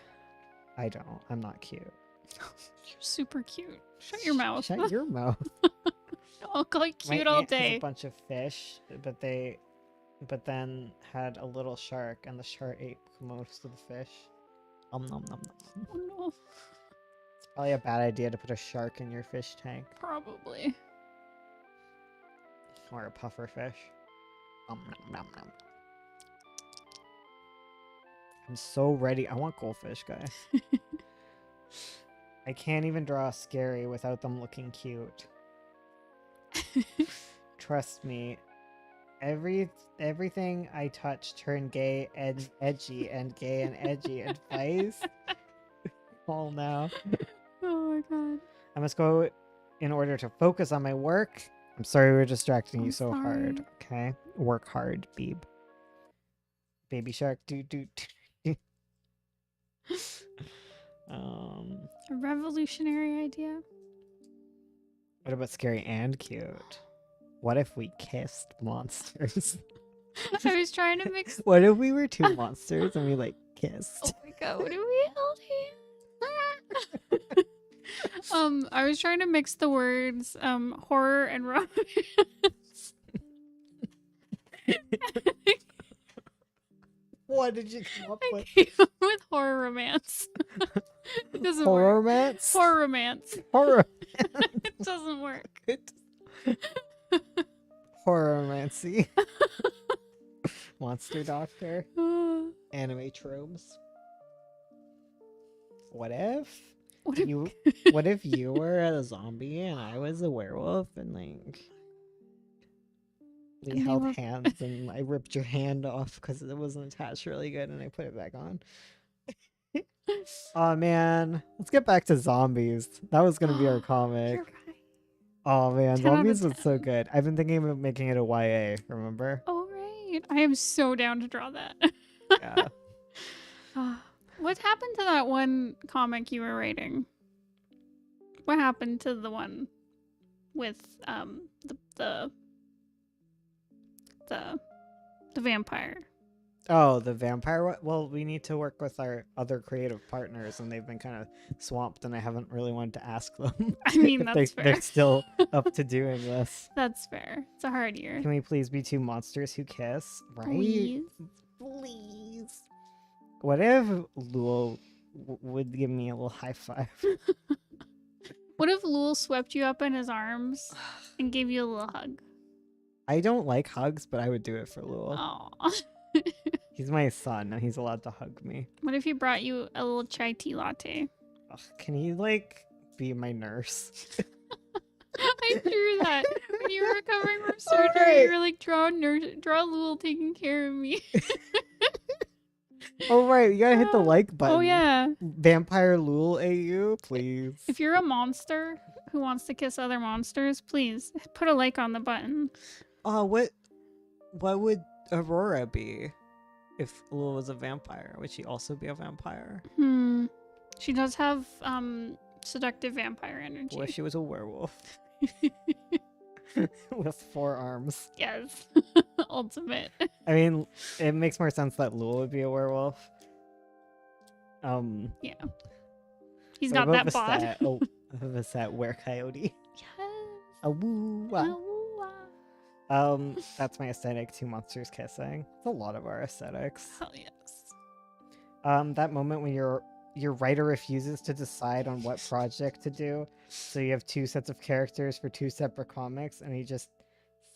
I don't. I'm not cute.
You're super cute. Shut your mouth.
Shut your mouth.
I'll call you
My
cute all
aunt has
day.
a bunch of fish, but then had a little shark, and the shark ate most of the fish. Nom nom nom nom.
Oh no.
It's probably a bad idea to put a shark in your fish tank.
Probably.
Or a puffer fish. Nom nom nom nom. I'm so ready. I want goldfish, guys. I can't even draw scary without them looking cute. Trust me. Everything I touch turn gay and edgy and gay and edgy and vice. All now.
Oh my god.
I must go in order to focus on my work. I'm sorry we're distracting you
I'm
so hard.
sorry.
Okay? Work hard, Beeb. Baby shark do.
A revolutionary idea.
What about scary and cute? What if we kissed monsters?
I was trying to mix.
What if we were two monsters and we like
Oh
kissed?
my god, what do we held hands? I was trying to mix the words horror and romance.
What did you come up
I
with?
came up with horror romance. It doesn't
Horror
work.
romance?
Horror romance.
Horror.
It doesn't work.
Horror romancy. Monster doctor. Anime tropes. What if
What if
you what if you were a zombie and I was a werewolf and like we
And they
held
were-
hands and I ripped your hand off because it wasn't attached really good and I put it back on. Oh man, let's get back to zombies. That was gonna be our comic.
You're right.
Oh man,
10 out of
zombies was so
10.
good. I've been thinking about making it a YA. Remember?
Oh right. I am so down to draw that.
Yeah.
What happened to that one comic you were writing? What happened to the one with the vampire?
Oh, the vampire one? Well, we need to work with our other creative partners, and they've been kind of swamped, and I haven't really wanted to ask them.
I mean,
if
that's fair.
they're still up to doing this.
That's fair. It's a hard year.
Can we please be two monsters who kiss? Right?
Please.
Please. What if Lul would give me a little high five?
What if Lul swept you up in his arms and gave you a little hug?
I don't like hugs, but I would do it for Lul.
Aw.
He's my son, and he's allowed to hug me.
What if he brought you a little chai tea latte?
Ugh, can he, like, be my nurse?
I drew that when you were recovering from surgery.
Alright.
You were like, draw Lul taking care of me.
Oh, right, you gotta hit the like button.
Oh yeah.
Vampire Lul AU, please.
If you're a monster who wants to kiss other monsters, please put a like on the button.
What would Aurora be if Lul was a vampire? Would she also be a vampire?
She does have seductive vampire energy.
What if she was a werewolf? With 4 arms.
Yes. Ultimate.
I mean, it makes more sense that Lul would be a werewolf.
Yeah. He's
What
got
about
that bod.
Vasette? Oh, Vasette, were-coyote.
Yes.
Awoo.
Oh,
That's my aesthetic. 2 monsters kissing. It's a lot of our aesthetics.
hell yes.
That moment when your writer refuses to decide on what project to do, so you have 2 sets of characters for 2 separate comics, and he just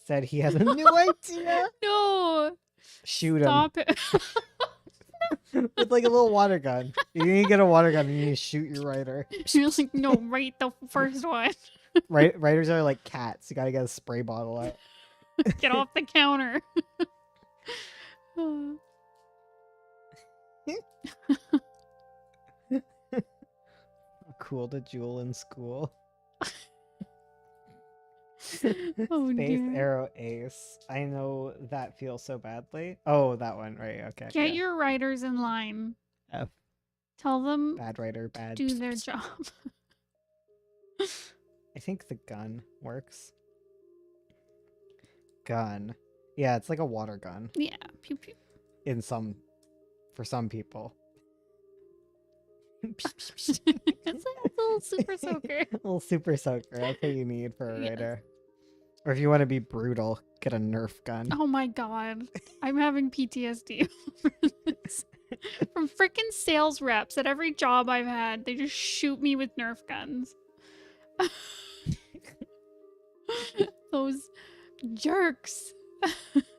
said he has a new idea.
No.
Shoot him
Stop it.
with like a little water gun. You need to get a water gun and you need to shoot your writer.
She was like, no, write the first one.
Writers are like cats. You gotta get a spray bottle out.
Get off the counter.
cool to jewel in school.
Oh,
Space
dear.
Arrow Ace. I know that feels so badly. Oh, that one, right? Okay.
Get
yeah.
your writers in line.
F.
Tell them
Bad writer, bad.
do their job.
I think the gun works. Gun. Yeah, it's like a water gun
Yeah, pew pew.
for some people.
It's a little super soaker.
A little super soaker. That's what you need for a
Yes.
writer. Or if you want to be brutal, get a Nerf gun.
Oh my god. I'm having PTSD over this. From freaking sales reps at every job I've had, they just shoot me with Nerf guns. Those jerks.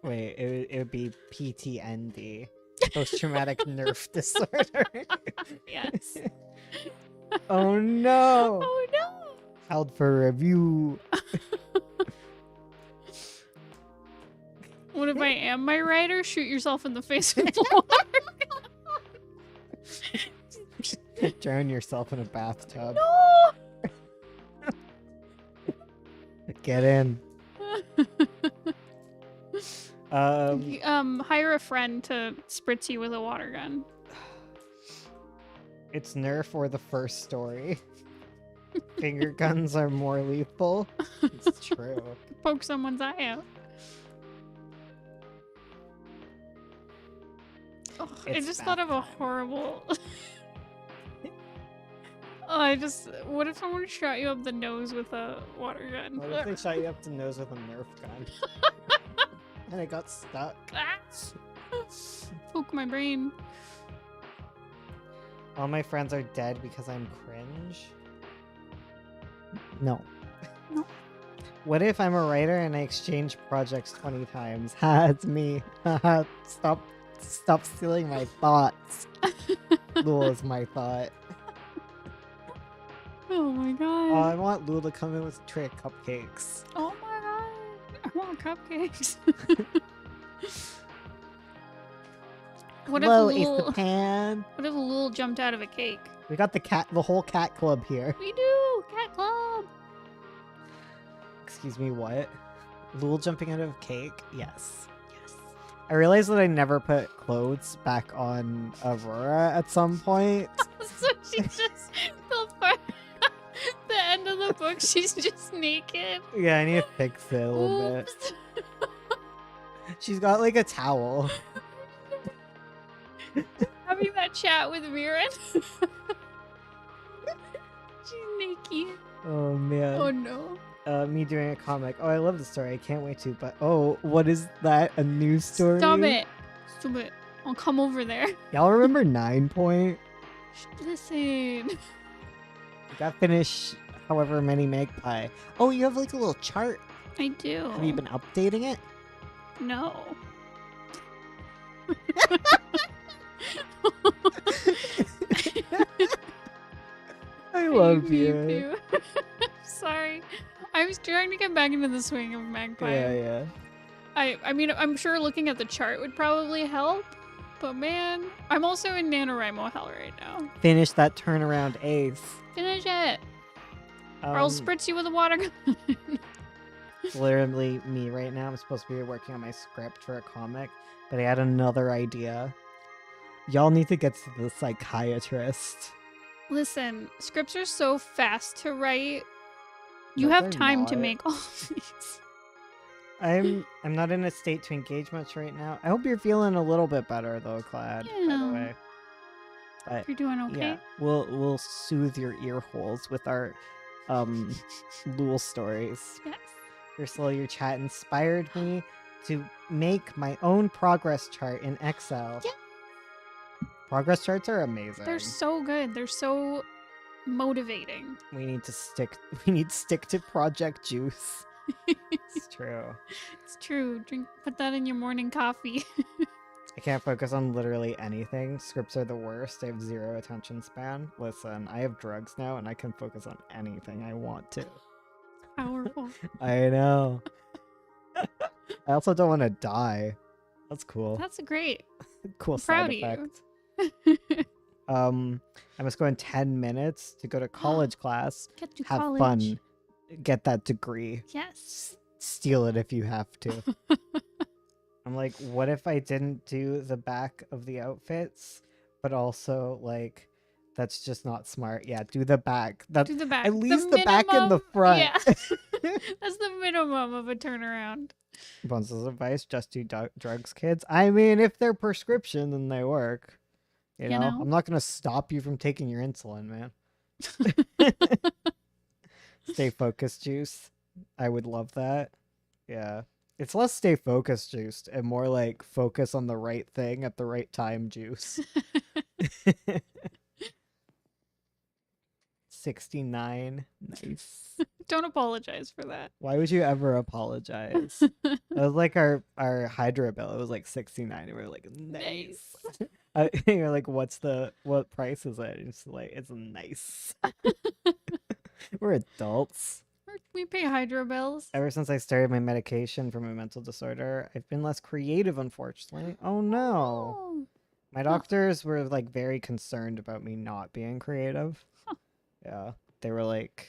Wait, it would be PTND. Post-traumatic nerf disorder.
Yes.
Oh no!
Oh no!
Out for review.
What if I am my writer? Shoot yourself in the face with water.
Drown yourself in a bathtub.
No!
Get in.
Hire a friend to spritz you with a water gun.
It's Nerf or the first story. Finger guns are more lethal. It's true.
Poke someone's eye out. Oh, I
It's
just
bath
thought of a
time.
horrible. What if someone shot you up the nose with a water gun?
What if they shot you up the nose with a Nerf gun? And it got stuck.
Ah! Poke my brain.
All my friends are dead because I'm cringe. No.
No.
What if I'm a writer and I exchange projects 20 times? Ha, it's me. Haha, stop stealing my thoughts. Lul is my thought.
Oh my
Oh,
god.
I want Lul to come in with a tray of cupcakes.
Oh my god. I want cupcakes. What if
Hello, Ace
Lul?
the Pan.
What if Lul jumped out of a cake?
We got the whole cat club here.
We do! Cat club!
Excuse me, what? Lul jumping out of a cake? Yes. Yes. I realized that I never put clothes back on Aurora at some point.
So she's just the end of the book, she's just naked.
Yeah, I need to fix it a little bit.
Oops.
She's got like a towel.
Having that chat with Viren. She's naked.
Oh man.
Oh no.
Me doing a comic. Oh, I love the story. I can't wait to. But oh, what is that? A news story?
Stop it. Stop it. I'll come over there.
Y'all remember 9 Point?
Listen.
You got finish however many magpie. Oh, you have like a little chart.
I do.
Have you been updating it?
No.
I love
Me
you.
too. Sorry. I was trying to get back into the swing of Magpie.
Yeah.
I mean, I'm sure looking at the chart would probably help, but man, I'm also in NaNoWriMo hell right now.
Finish that turnaround, Ace.
Finish it, or I'll spritz you with a water gun.
It's literally me right now. I'm supposed to be working on my script for a comic, but I had another idea. Y'all need to get to the psychiatrist.
Listen, scripts are so fast to write. You
No,
have
they're
time to
not.
make all of these.
I'm not in a state to engage much right now. I hope you're feeling a little bit better though, Clad, by the
Yeah.
way. But
You're doing okay.
yeah, we'll soothe your ear holes with our Lul stories.
Yes.
Ursula, your chat inspired me to make my own progress chart in Excel.
Yeah.
Progress charts are amazing.
They're so good. They're so motivating.
We need to stick to Project Juice. It's true.
It's true. Put that in your morning coffee.
I can't focus on literally anything. Scripts are the worst. I have 0 attention span. Listen, I have drugs now and I can focus on anything I want to.
Powerful.
I know. I also don't want to die. That's cool.
That's great.
Cool
I'm
side
proud of you.
effect. I must go in 10 minutes to go to college class.
Get to
Have
college.
fun. Get that degree.
Yes.
Steal it if you have to. I'm like, what if I didn't do the back of the outfits, but also like that's just not smart. Yeah, do the back.
Do the back.
At least the back and the front.
Yeah. That's the minimum of a turnaround.
Bones' advice, just do drugs, kids. I mean, if they're prescription, then they work. You know? I'm not going to stop you from taking your insulin, man. Stay focused juice. I would love that. Yeah. It's less stay focused juiced and more like focus on the right thing at the right time juice. 69. Nice.
Don't apologize for that.
Why would you ever apologize? It was like our Hydra bill. It was like 69 and we were like, nice. You're like, what price is it? It's like, it's nice. We're adults.
We pay hydro bills.
Ever since I started my medication for my mental disorder, I've been less creative, unfortunately. Oh no.
Oh.
My doctors were like very concerned about me not being creative.
Huh.
Yeah. They were like,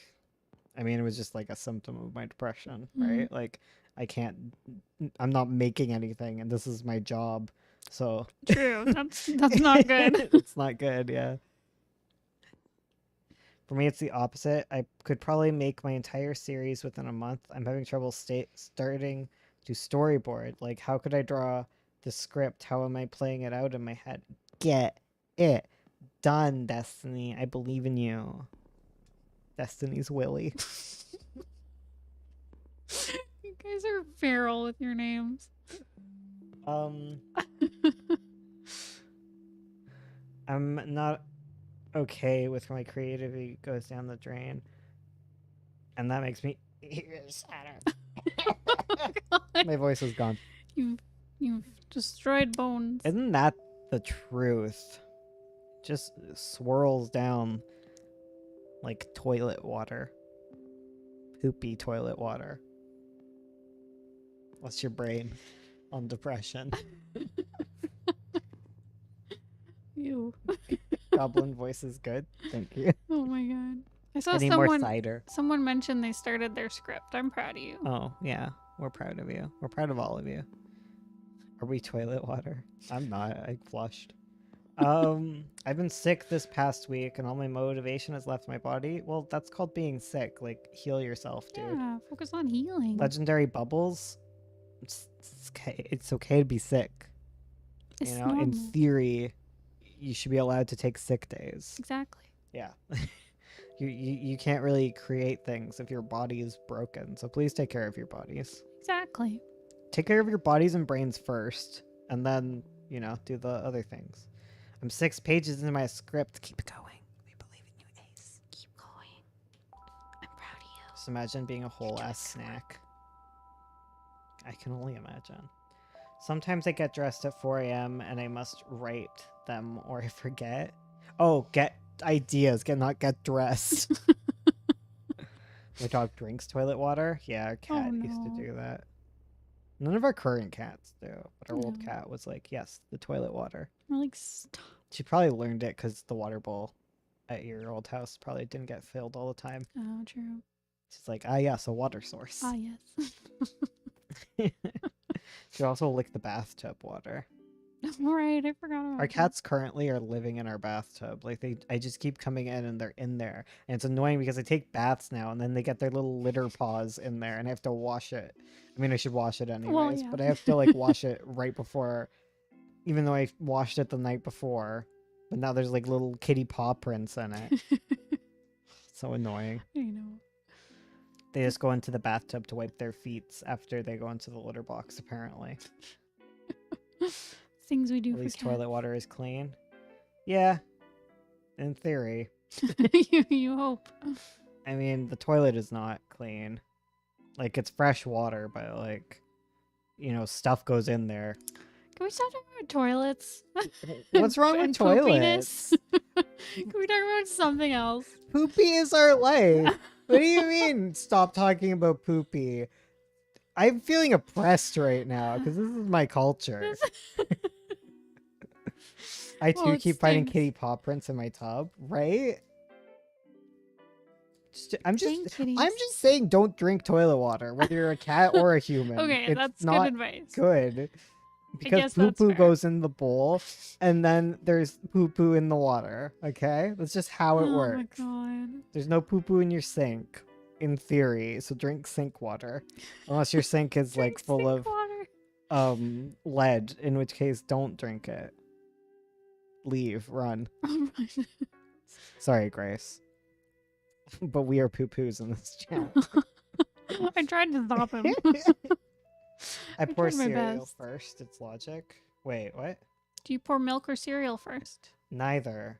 I mean, it was just like a symptom of my depression, right? Like I'm not making anything and this is my job. So
true. That's not good.
It's not good, yeah. For me, it's the opposite. I could probably make my entire series within a month. I'm having trouble starting to storyboard. Like, how could I draw the script? How am I playing it out in my head? Get it done, Destiny. I believe in you. Destiny's Willy.
You guys are feral with your names.
I'm not okay with my creativity goes down the drain. And that makes me sadder. My voice is gone.
You've destroyed Bones.
Isn't that the truth? Just swirls down like toilet water. Poopy toilet water. What's your brain on depression?
Ew.
Goblin voice is good. Thank you.
Oh my god. I saw
more cider.
Someone mentioned they started their script. I'm proud of you.
Oh, yeah. We're proud of you. We're proud of all of you. Are we toilet water? I'm not. I flushed. I've been sick this past week and all my motivation has left my body. Well, that's called being sick. Like, heal yourself, dude.
Yeah, focus on healing.
Legendary bubbles. It's okay. It's okay to be sick.
It's
you know,
normal.
in theory, you should be allowed to take sick days.
Exactly.
Yeah. You can't really create things if your body is broken. So please take care of your bodies.
Exactly.
Take care of your bodies and brains first, and then, you know, do the other things. I'm 6 pages into my script. Keep going. We believe in you, Ace.
Keep going. I'm proud of you.
Just imagine being a whole ass snack. I can only imagine. Sometimes I get dressed at 4 a.m. and I must write them or I forget. Oh, get ideas. Not get dressed. My dog drinks toilet water. Yeah, our cat used to do that. None of our current cats do, but our old cat was like, yes, the toilet water.
We're like, stop.
She probably learned it because the water bowl at your old house probably didn't get filled all the time.
Oh, true.
She's like, ah, yes, a water source.
Ah, yes.
She also licked the bathtub water.
All right, I forgot about
Our cats currently are living in our bathtub. Like I just keep coming in and they're in there, and it's annoying because I take baths now, and then they get their little litter paws in there, and I have to wash it. I mean, I should wash it anyways, but I have to like wash it right before, even though I washed it the night before. But now there's like little kitty paw prints in it. So annoying.
I know.
They just go into the bathtub to wipe their feet after they go into the litter box, apparently.
Things we do
At
for
least
cats.
toilet water is clean. Yeah, in theory.
You hope.
I mean, the toilet is not clean. Like, it's fresh water, but, like, you know, stuff goes in there.
Can we stop talking about toilets?
What's wrong with
And
toilets?
poopiness? Can we talk about something else?
Poopy is our life. What do you mean, stop talking about poopy? I'm feeling oppressed right now, because this is my culture. I
Well,
too
it
keep finding
stinks.
kitty paw prints in my tub, right? I'm
Dang kitties.
just saying don't drink toilet water, whether you're a cat or a human.
Okay,
It's
that's
not
good advice.
good. Because
guess
poo
that's
poo
fair.
goes in the bowl and then there's poo poo in the water, okay? That's just how it
Oh
works.
my god.
There's no poo poo in your sink, in theory, so drink sink water. Unless your sink is like
Drink
full
sink
of
water.
lead, in which case don't drink it. Leave, run.
Oh my god.
Sorry, Grace. But we are poo poos in this channel.
I tried to stop him.
I pour
tried my
cereal
best.
first, it's logic. Wait, what?
Do you pour milk or cereal first?
Neither.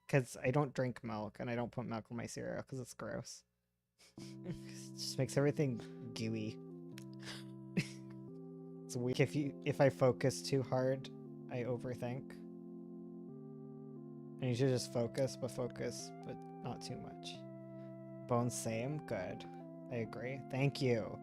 Because I don't drink milk and I don't put milk in my cereal because it's gross. It just makes everything gooey. It's weak. If I focus too hard, I overthink. And you should just focus, but not too much. Bones same? Good. I agree. Thank you.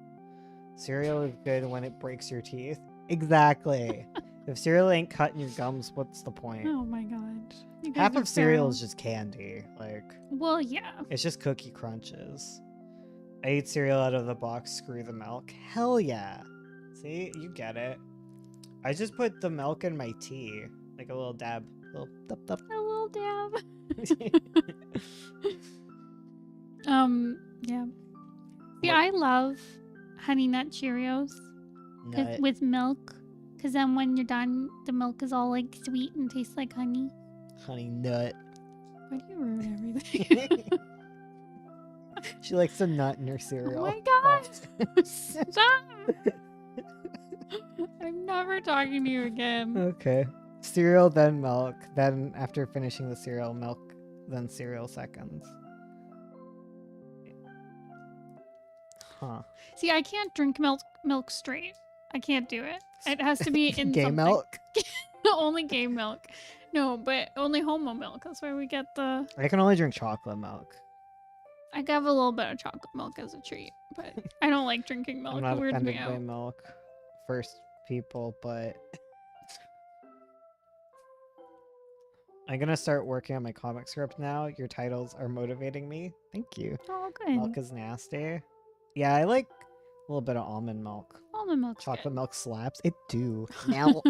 Cereal is good when it breaks your teeth. Exactly. If cereal ain't cutting your gums, what's the point?
Oh my god. You guys
Half
are
of cereal
feral.
is just candy. Like,
Well, yeah.
it's just cookie crunches. I eat cereal out of the box, screw the milk. Hell yeah. See, you get it. I just put the milk in my tea. Like a little dab. Little dup dup.
A little dab. Yeah. See, I love Honey Nut Cheerios
Nut.
with milk. Because then when you're done, the milk is all like sweet and tastes like honey.
Honey nut.
Why do you ruin everything?
She likes a nut in her cereal.
Oh my god! Stop! I'm never talking to you again.
Okay. Cereal, then milk. Then after finishing the cereal, milk, then cereal seconds. Huh.
See, I can't drink milk straight. I can't do it. It has to be in
Gay
something.
milk?
Only gay milk. No, but only homo milk. That's why we get the...
I can only drink chocolate milk.
I have a little bit of chocolate milk as a treat, but I don't like drinking milk.
I'm not
It weirds me
offended by
out.
milk. First people, but... I'm gonna start working on my comic script now. Your titles are motivating me. Thank you.
Oh, good.
Milk is nasty. Yeah, I like a little bit of almond milk.
Almond milk's
Chocolate
good.
milk slaps. It do. Milk.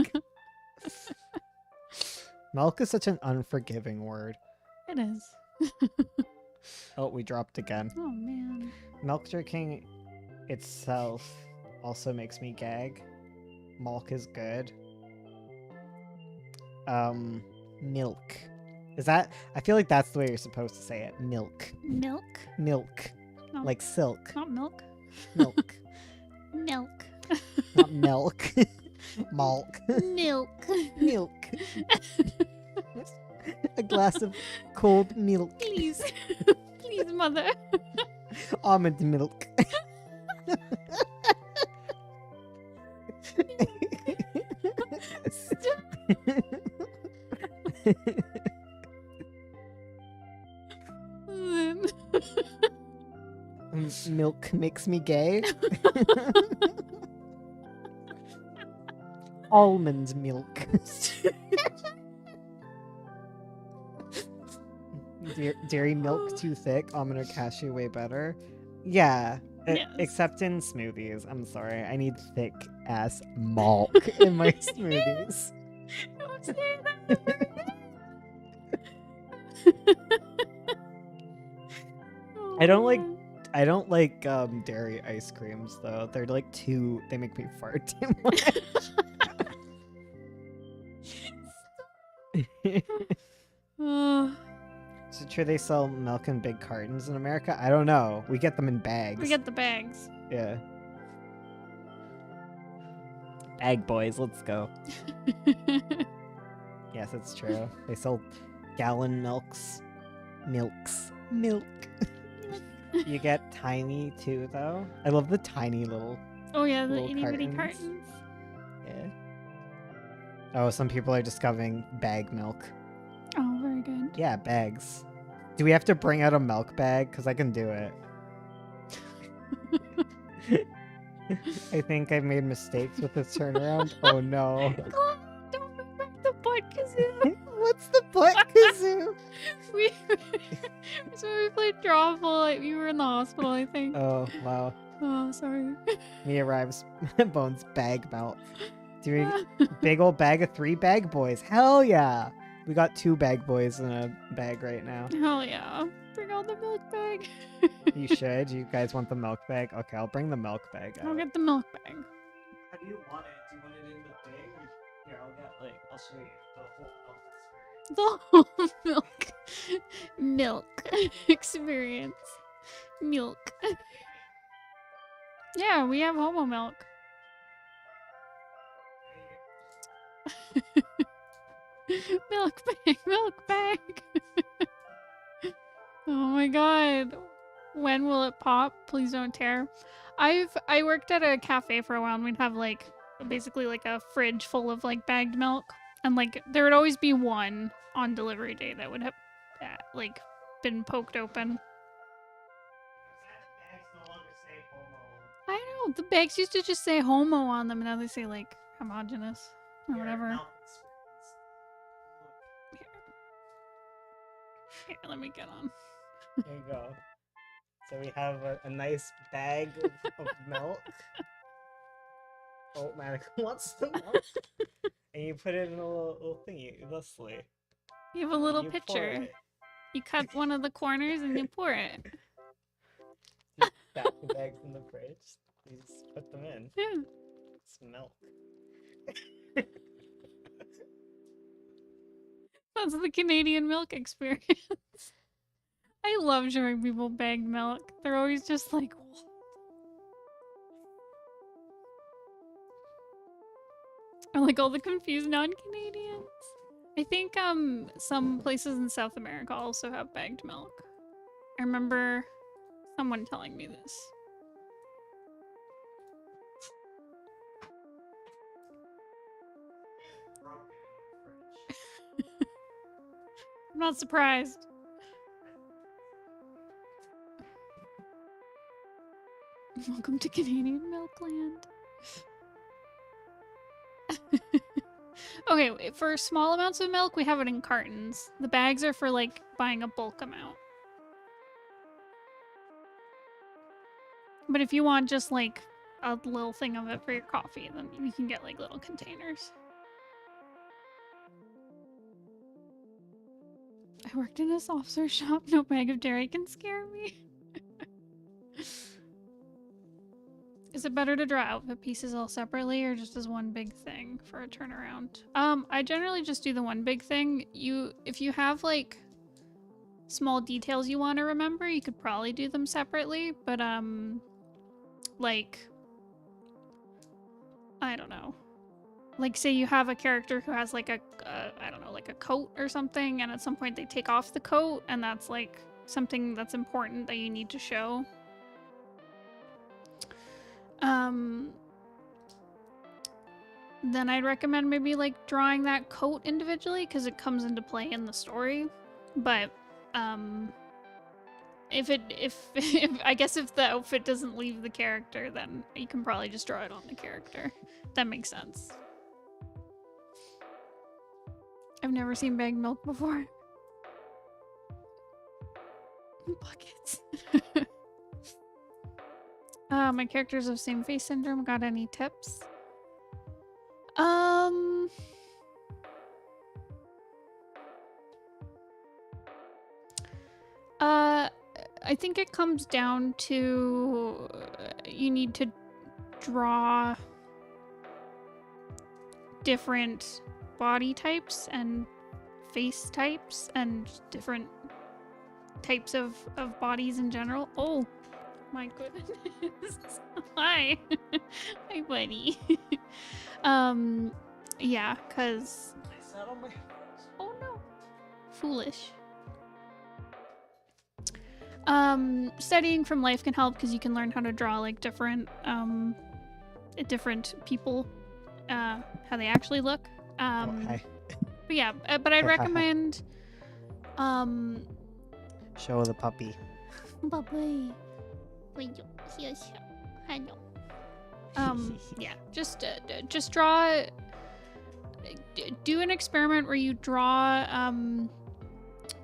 Milk is such an unforgiving word.
It is.
Oh, we dropped again.
Oh, man.
Milk drinking itself also makes me gag. Milk is good. Milk. Is that? I feel like that's the way you're supposed to say it. Milk.
Milk?
Milk.
No.
Like silk.
Not milk.
Milk.
Milk.
Not milk. Milk.
Milk.
Milk. A glass of cold milk.
Please. Please, mother.
Almond milk. Milk makes me gay. Almond milk. Dairy milk too thick. Almond or cashew way better. Yeah,
Yes.
except in smoothies. I'm sorry. I need thick ass milk in my smoothies.
Don't say that.
I don't like dairy ice creams though. They're like they make me fart too much. Is it true they sell milk in big cartons in America? I don't know. We get them in bags.
We get the bags.
Yeah. Bag boys, let's go. Yes, it's true. They sell gallon milks. Milk. You get tiny too, though. I love the tiny little.
Oh yeah, the
Little
itty bitty
cartons.
cartons.
Yeah. Oh, some people are discovering bag milk.
Oh, very good.
Yeah, bags. Do we have to bring out a milk bag? Because I can do it. I think I've made mistakes with this turnaround. Oh no.
Don't bring back the butt kazoo.
What's the butt kazoo?
So we played drawful. You were in the hospital, I think.
Oh, wow.
Oh, sorry.
Me arrives. Bones bag milk. Dude, big old bag of 3 bag boys. Hell yeah. We got 2 bag boys in a bag right now.
Hell yeah. Bring out the milk bag.
You should. You guys want the milk bag? Okay, I'll bring the milk bag out.
I'll get the milk bag.
How do you want it? Do you want it in the bag? Or... Here, I'll show you the whole milk experience.
The whole milk experience. Milk. Yeah, we have homo milk. Milk bag, milk bag. Oh my god. When will it pop? Please don't tear. I worked at a cafe for a while and we'd have like basically like a fridge full of like bagged milk, and like there would always be one on delivery day that would have like been poked open. I know, the bags used to just say homo on them and now they say like homogenous or whatever. Here, let me get on.
There you go. So we have a nice bag of milk. Oh, man, what's the milk? And you put it in a little thingy, thusly.
You have a little
You
pitcher. You cut one of the corners and you pour it.
You stack the bags in the fridge. You just put them in.
Yeah.
It's milk.
That's the Canadian milk experience. I love showing people bagged milk. They're always just like, what? Or like all the confused non-Canadians. I think some places in South America also have bagged milk. I remember someone telling me this. I'm not surprised. Welcome to Canadian Milkland. Okay, for small amounts of milk, we have it in cartons. The bags are for like buying a bulk amount. But if you want just like a little thing of it for your coffee, then you can get like little containers. I worked in a soft serve shop. No bag of dairy can scare me. Is it better to draw outfit pieces all separately or just as one big thing for a turnaround? I generally just do the one big thing. If you have like small details you want to remember, you could probably do them separately, but like I don't know. Like say you have a character who has like I don't know, like a coat or something, and at some point they take off the coat and that's like something that's important that you need to show. Then I'd recommend maybe like drawing that coat individually because it comes into play in the story. But if I guess if the outfit doesn't leave the character, then you can probably just draw it on the character. That makes sense. I've never seen bagged milk before. Buckets. My characters have same face syndrome. Got any tips? I think it comes down to you need to draw different body types and face types and different types of bodies in general. Oh my goodness. Hi. Hi, buddy. Yeah, because... Oh no. Foolish. Studying from life can help because you can learn how to draw like different people, how they actually look.
Okay.
But yeah, but I'd recommend
show the puppy.
Puppy. Yeah, just draw do an experiment where you draw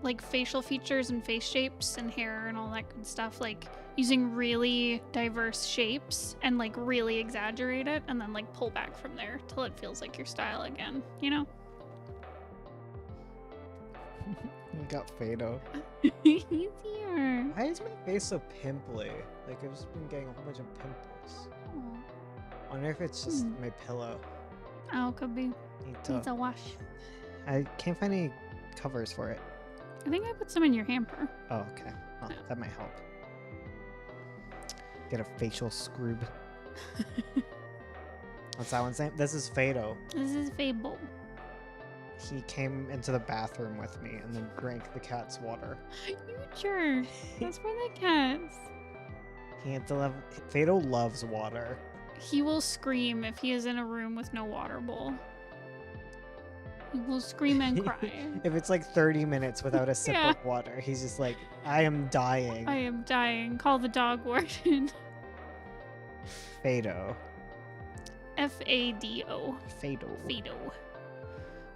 like facial features and face shapes and hair and all that good stuff, like using really diverse shapes and like really exaggerate it and then like pull back from there till it feels like your style again, you know?
You got Fado.
He's here.
Why is my face so pimply? Like, I've just been getting a whole bunch of pimples.
Oh.
I wonder if it's just my pillow.
Oh, could be. Needs a wash.
I can't find any covers for it.
I think I put some in your hamper.
Oh, okay. Well,
Yeah.
that might help. Get a facial scrub. What's that one's name? This is Fado.
This is Fable.
He came into the bathroom with me and then drank the cat's water.
You jerk. That's for the cats.
Fado loves water.
He will scream if he is in a room with no water bowl. He will scream and cry.
If it's like 30 minutes without a sip
Yeah.
of water, he's just like, I am dying.
I am dying. Call the dog warden.
Fado.
F-A-D-O.
Fado.
Fado.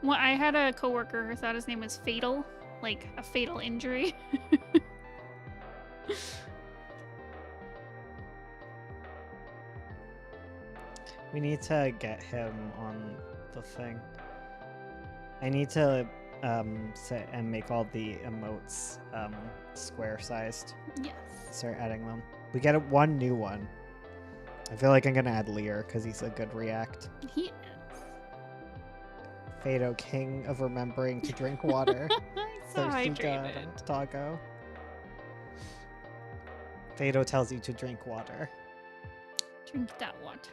Well, I had a coworker who thought his name was Fatal, like a fatal injury.
We need to get him on the thing. I need to sit and make all the emotes square sized.
Yes.
Start adding them. We get one new one. I feel like I'm gonna add Lear because he's a good react.
He is.
Fado, king of remembering to drink water.
He's so
Thirsty
hydrated.
doggo. Fado tells you to drink water.
Drink that water.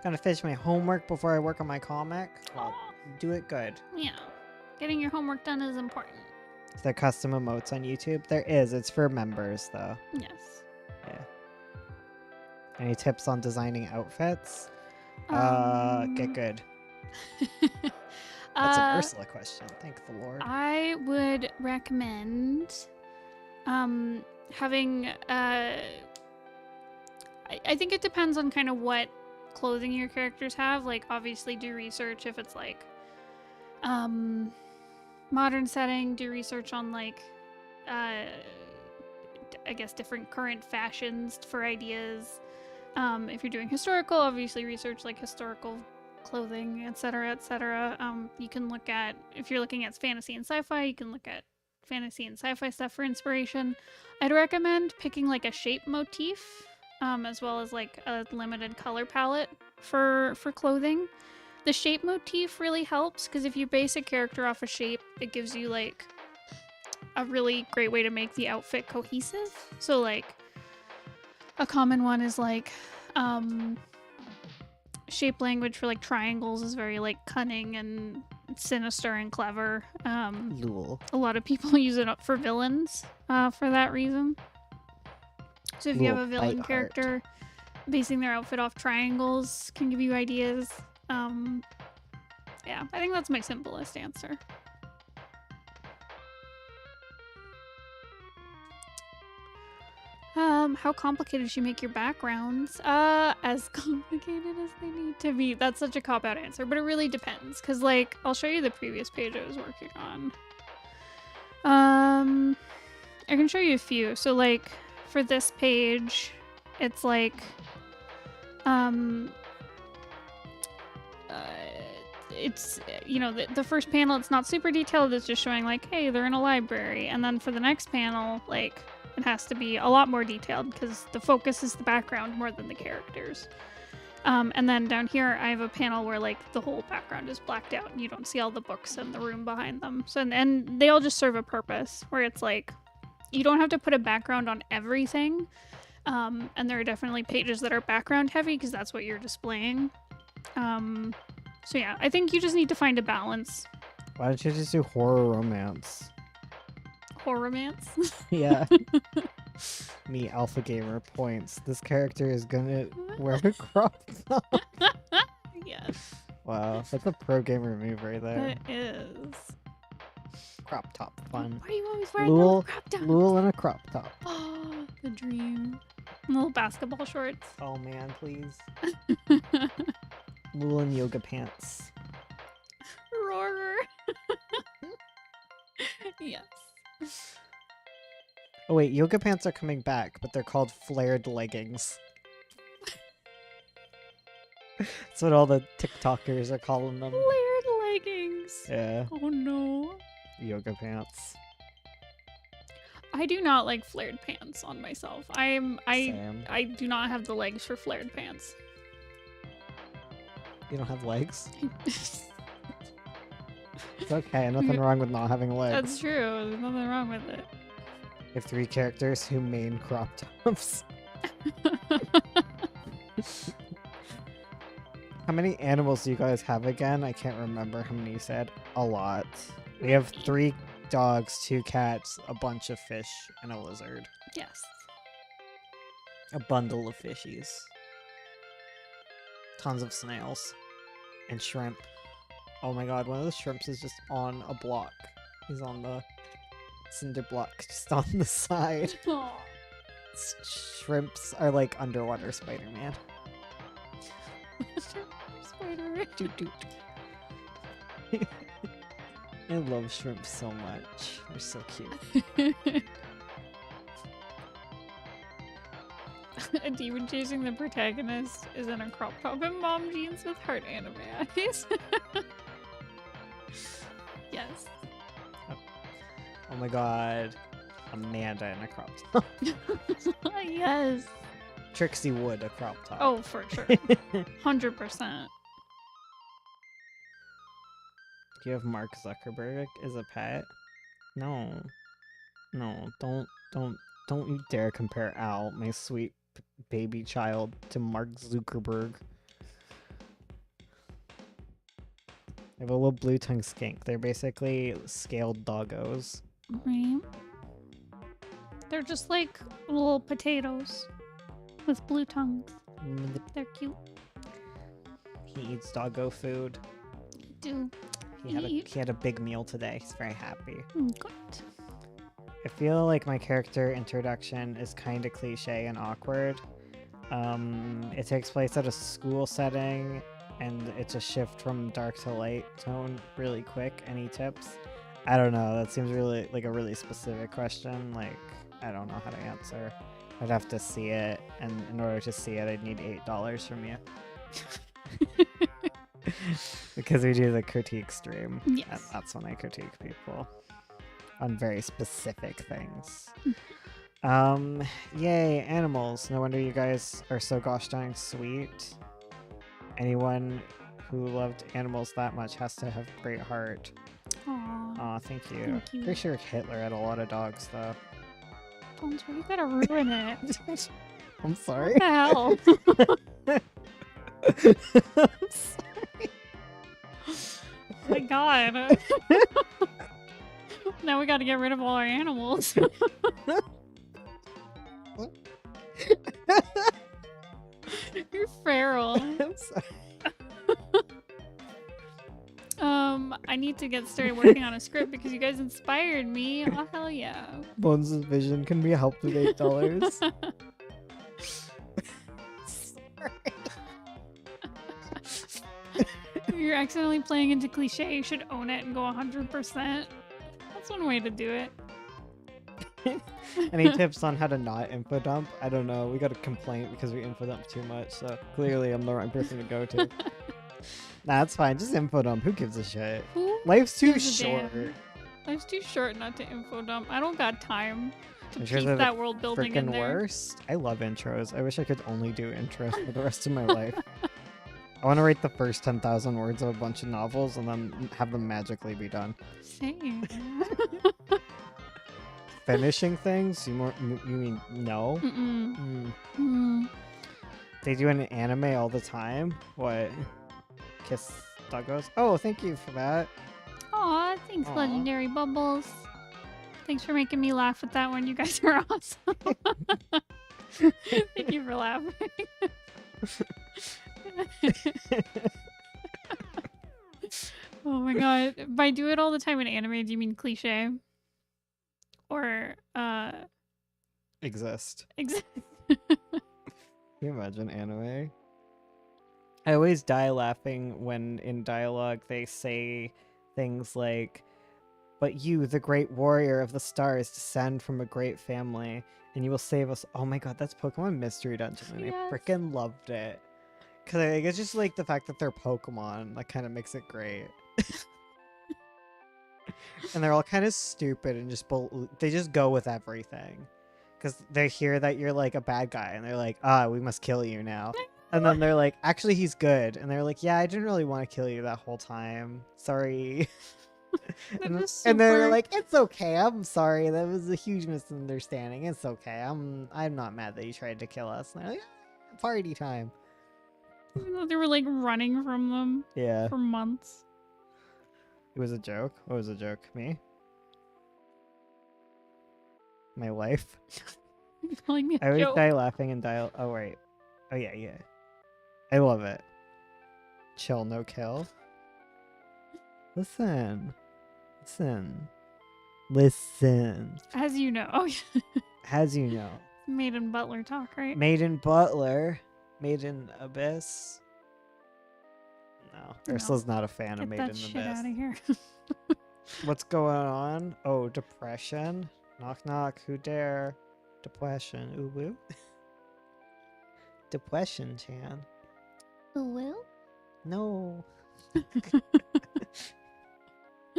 Gonna finish my homework before I work on my comic. Well,
Aw.
do it good.
Yeah. Getting your homework done is important.
Is there custom emotes on YouTube? There is. It's for members, though.
Yes.
Yeah. Any tips on designing outfits? Get good. That's an Ursula question. Thank the Lord.
I would recommend having I think it depends on kind of what clothing your characters have. Like, obviously do research if it's like modern setting, do research on like I guess different current fashions for ideas. If you're doing historical, obviously research like historical clothing, etc., etc. You can look at, if you're looking at fantasy and sci-fi, you can look at fantasy and sci-fi stuff for inspiration. I'd recommend picking like a shape motif, as well as like a limited color palette for clothing. The shape motif really helps because if you base a character off a shape, it gives you like a really great way to make the outfit cohesive. So like a common one is like shape language for like triangles is very like cunning and sinister and clever.
Lul.
A lot of people use it up for villains for that reason. So if you have a
Little
villain
bite
character, basing their outfit off triangles can give you ideas. Yeah, I think that's my simplest answer. How complicated should you make your backgrounds? As complicated as they need to be. That's such a cop-out answer, but it really depends. Cause like, I'll show you the previous page I was working on. I can show you a few. So like, for this page, it's like, it's, you know, the first panel, it's not super detailed. It's just showing like, hey, they're in a library. And then for the next panel, like, it has to be a lot more detailed because the focus is the background more than the characters. And then down here, I have a panel where like the whole background is blacked out and you don't see all the books in the room behind them. So, and they all just serve a purpose where it's like, you don't have to put a background on everything. And there are definitely pages that are background heavy because that's what you're displaying. So yeah, I think you just need to find a balance.
Why don't you just do horror romance?
Horror romance?
Yeah. Me, Alpha Gamer, points. This character is gonna wear a crop top.
Yes.
Wow, that's a pro gamer move right there.
It is.
Crop top fun.
Why are you always wearing
Lul,
those crop tops?
Lul in a crop top.
Oh, the dream. Little basketball shorts.
Oh man, please. Lul in yoga pants.
Yes.
Oh wait, yoga pants are coming back, but they're called flared leggings. That's what all the TikTokers are calling them.
Flared leggings.
Yeah,
Oh no.
yoga pants.
I do not like flared pants on myself.
Same.
I do not have the legs for flared pants.
You don't have legs? It's okay, nothing wrong with not having legs.
That's true. There's nothing wrong with it.
You have 3 characters who main crop tops. How many animals do you guys have again? I can't remember how many you said. A lot. We have 3 dogs, 2 cats, a bunch of fish, and a lizard.
Yes.
A bundle of fishies. Tons of snails. And shrimp. Oh my god, one of the shrimps is just on a block. He's on the cinder block just on the side.
Aw.
Shrimps are like underwater Spider-Man.
Spider.
Doot doot. I love shrimp so much. They're so cute.
A demon chasing the protagonist is in a crop top and mom jeans with heart anime eyes. Yes.
Oh my god. Amanda in a crop top.
Yes.
Trixie Wood a crop top.
Oh, for sure. 100%.
Do you have Mark Zuckerberg as a pet? No. No, don't you dare compare Al, my sweet baby child, to Mark Zuckerberg. I have a little blue tongue skink. They're basically scaled doggos.
Right. They're just like little potatoes with blue tongues. They're cute.
He eats doggo food.
They do.
He had a big meal today. He's very happy.
Good.
I feel like my character introduction is kind of cliche and awkward. It takes place at a school setting, and it's a shift from dark to light tone really quick. Any tips? I don't know. That seems really like a really specific question. Like, I don't know how to answer. I'd have to see it, and in order to see it, I'd need $8 from you. Because we do the critique stream.
Yes.
That's when I critique people on very specific things. Yay, animals. No wonder you guys are so gosh dang sweet. Anyone who loved animals that much has to have great heart.
Aww.
Aw, thank you.
Thank you.
Pretty sure Hitler had a lot of dogs, though.
Bones, why you gotta ruin it?
I'm sorry.
What the hell?
I'm sorry.
Oh my god. Now we gotta get rid of all our animals. You're feral.
I'm sorry.
I need to get started working on a script because you guys inspired me. Oh, hell yeah.
Bones' vision can be helped with $8. Sorry.
You're accidentally playing into cliche. You should own it and go 100%. That's one way to do it.
Any tips on how to not info dump? I don't know. We got a complaint because we info dump too much, so clearly I'm the wrong person to go to. Nah, it's fine. Just info dump. Who gives a shit?
Who
Life's too
gives a
short.
damn? Life's too short not to info dump. I don't got time to
Intros
keep
are the
that world building in
Freaking
there.
worst. I love intros. I wish I could only do intros for the rest of my life. I want to write the first 10,000 words of a bunch of novels and then have them magically be done.
Same.
Finishing things? You mean no?
Mm-mm.
Mm. They do an anime all the time? What? Kiss doggos? Oh, thank you for that.
Aw, thanks,
Aw.
Legendary Bubbles. Thanks for making me laugh with that one. You guys are awesome. Thank you for laughing. Oh my god. By do it all the time in anime, do you mean cliche? Or,
Exist.
ex-
Can you imagine anime? I always die laughing when in dialogue they say things like, But you, the great warrior of the stars, descend from a great family, and you will save us. Oh my god, that's Pokemon Mystery Dungeon, and
Yes.
I freaking loved it. Because I think it's just like the fact that they're Pokemon that kind of makes it great. And they're all kind of stupid and they just go with everything. Because they hear that you're like a bad guy, and they're like, we must kill you now. And then they're like, actually, he's good. And they're like, yeah, I didn't really want to kill you that whole time. Sorry. And they're like, it's okay. I'm sorry. That was a huge misunderstanding. It's okay. I'm not mad that you tried to kill us. And they're like, party time.
Even though they were like running from them
Yeah.
for months.
It was a joke. What was a joke? Me? My life?
You're calling me a
I always
joke.
die laughing and die. Oh, wait. Oh, yeah, yeah. I love it. Chill, no kill. Listen.
As you know.
As you know.
Maiden Butler talk, right?
Maiden Butler. Maiden Abyss. No. Ursula's not a fan of
Get
Maiden
that shit
Abyss.
out of here.
What's going on? Oh, depression. Knock knock. Who dare? Depression. Ooh woo. Depression, Chan.
Will?
No.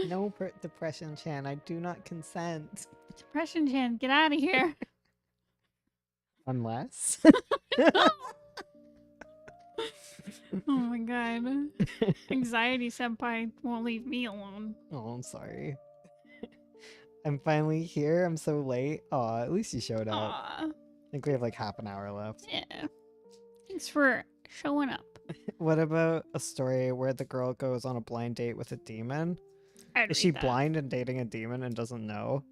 No depression, Chan. I do not consent.
Depression Chan, get out of here.
Unless.
Oh my god. Anxiety senpai won't leave me alone.
Oh, I'm sorry. I'm finally here. I'm so late. Aw, at least you showed up.
Aw.
I think we have like half an hour left.
Yeah. Thanks for showing up.
What about a story where the girl goes on a blind date with a demon?
I'd
Is she
read that.
blind and dating a demon and doesn't know?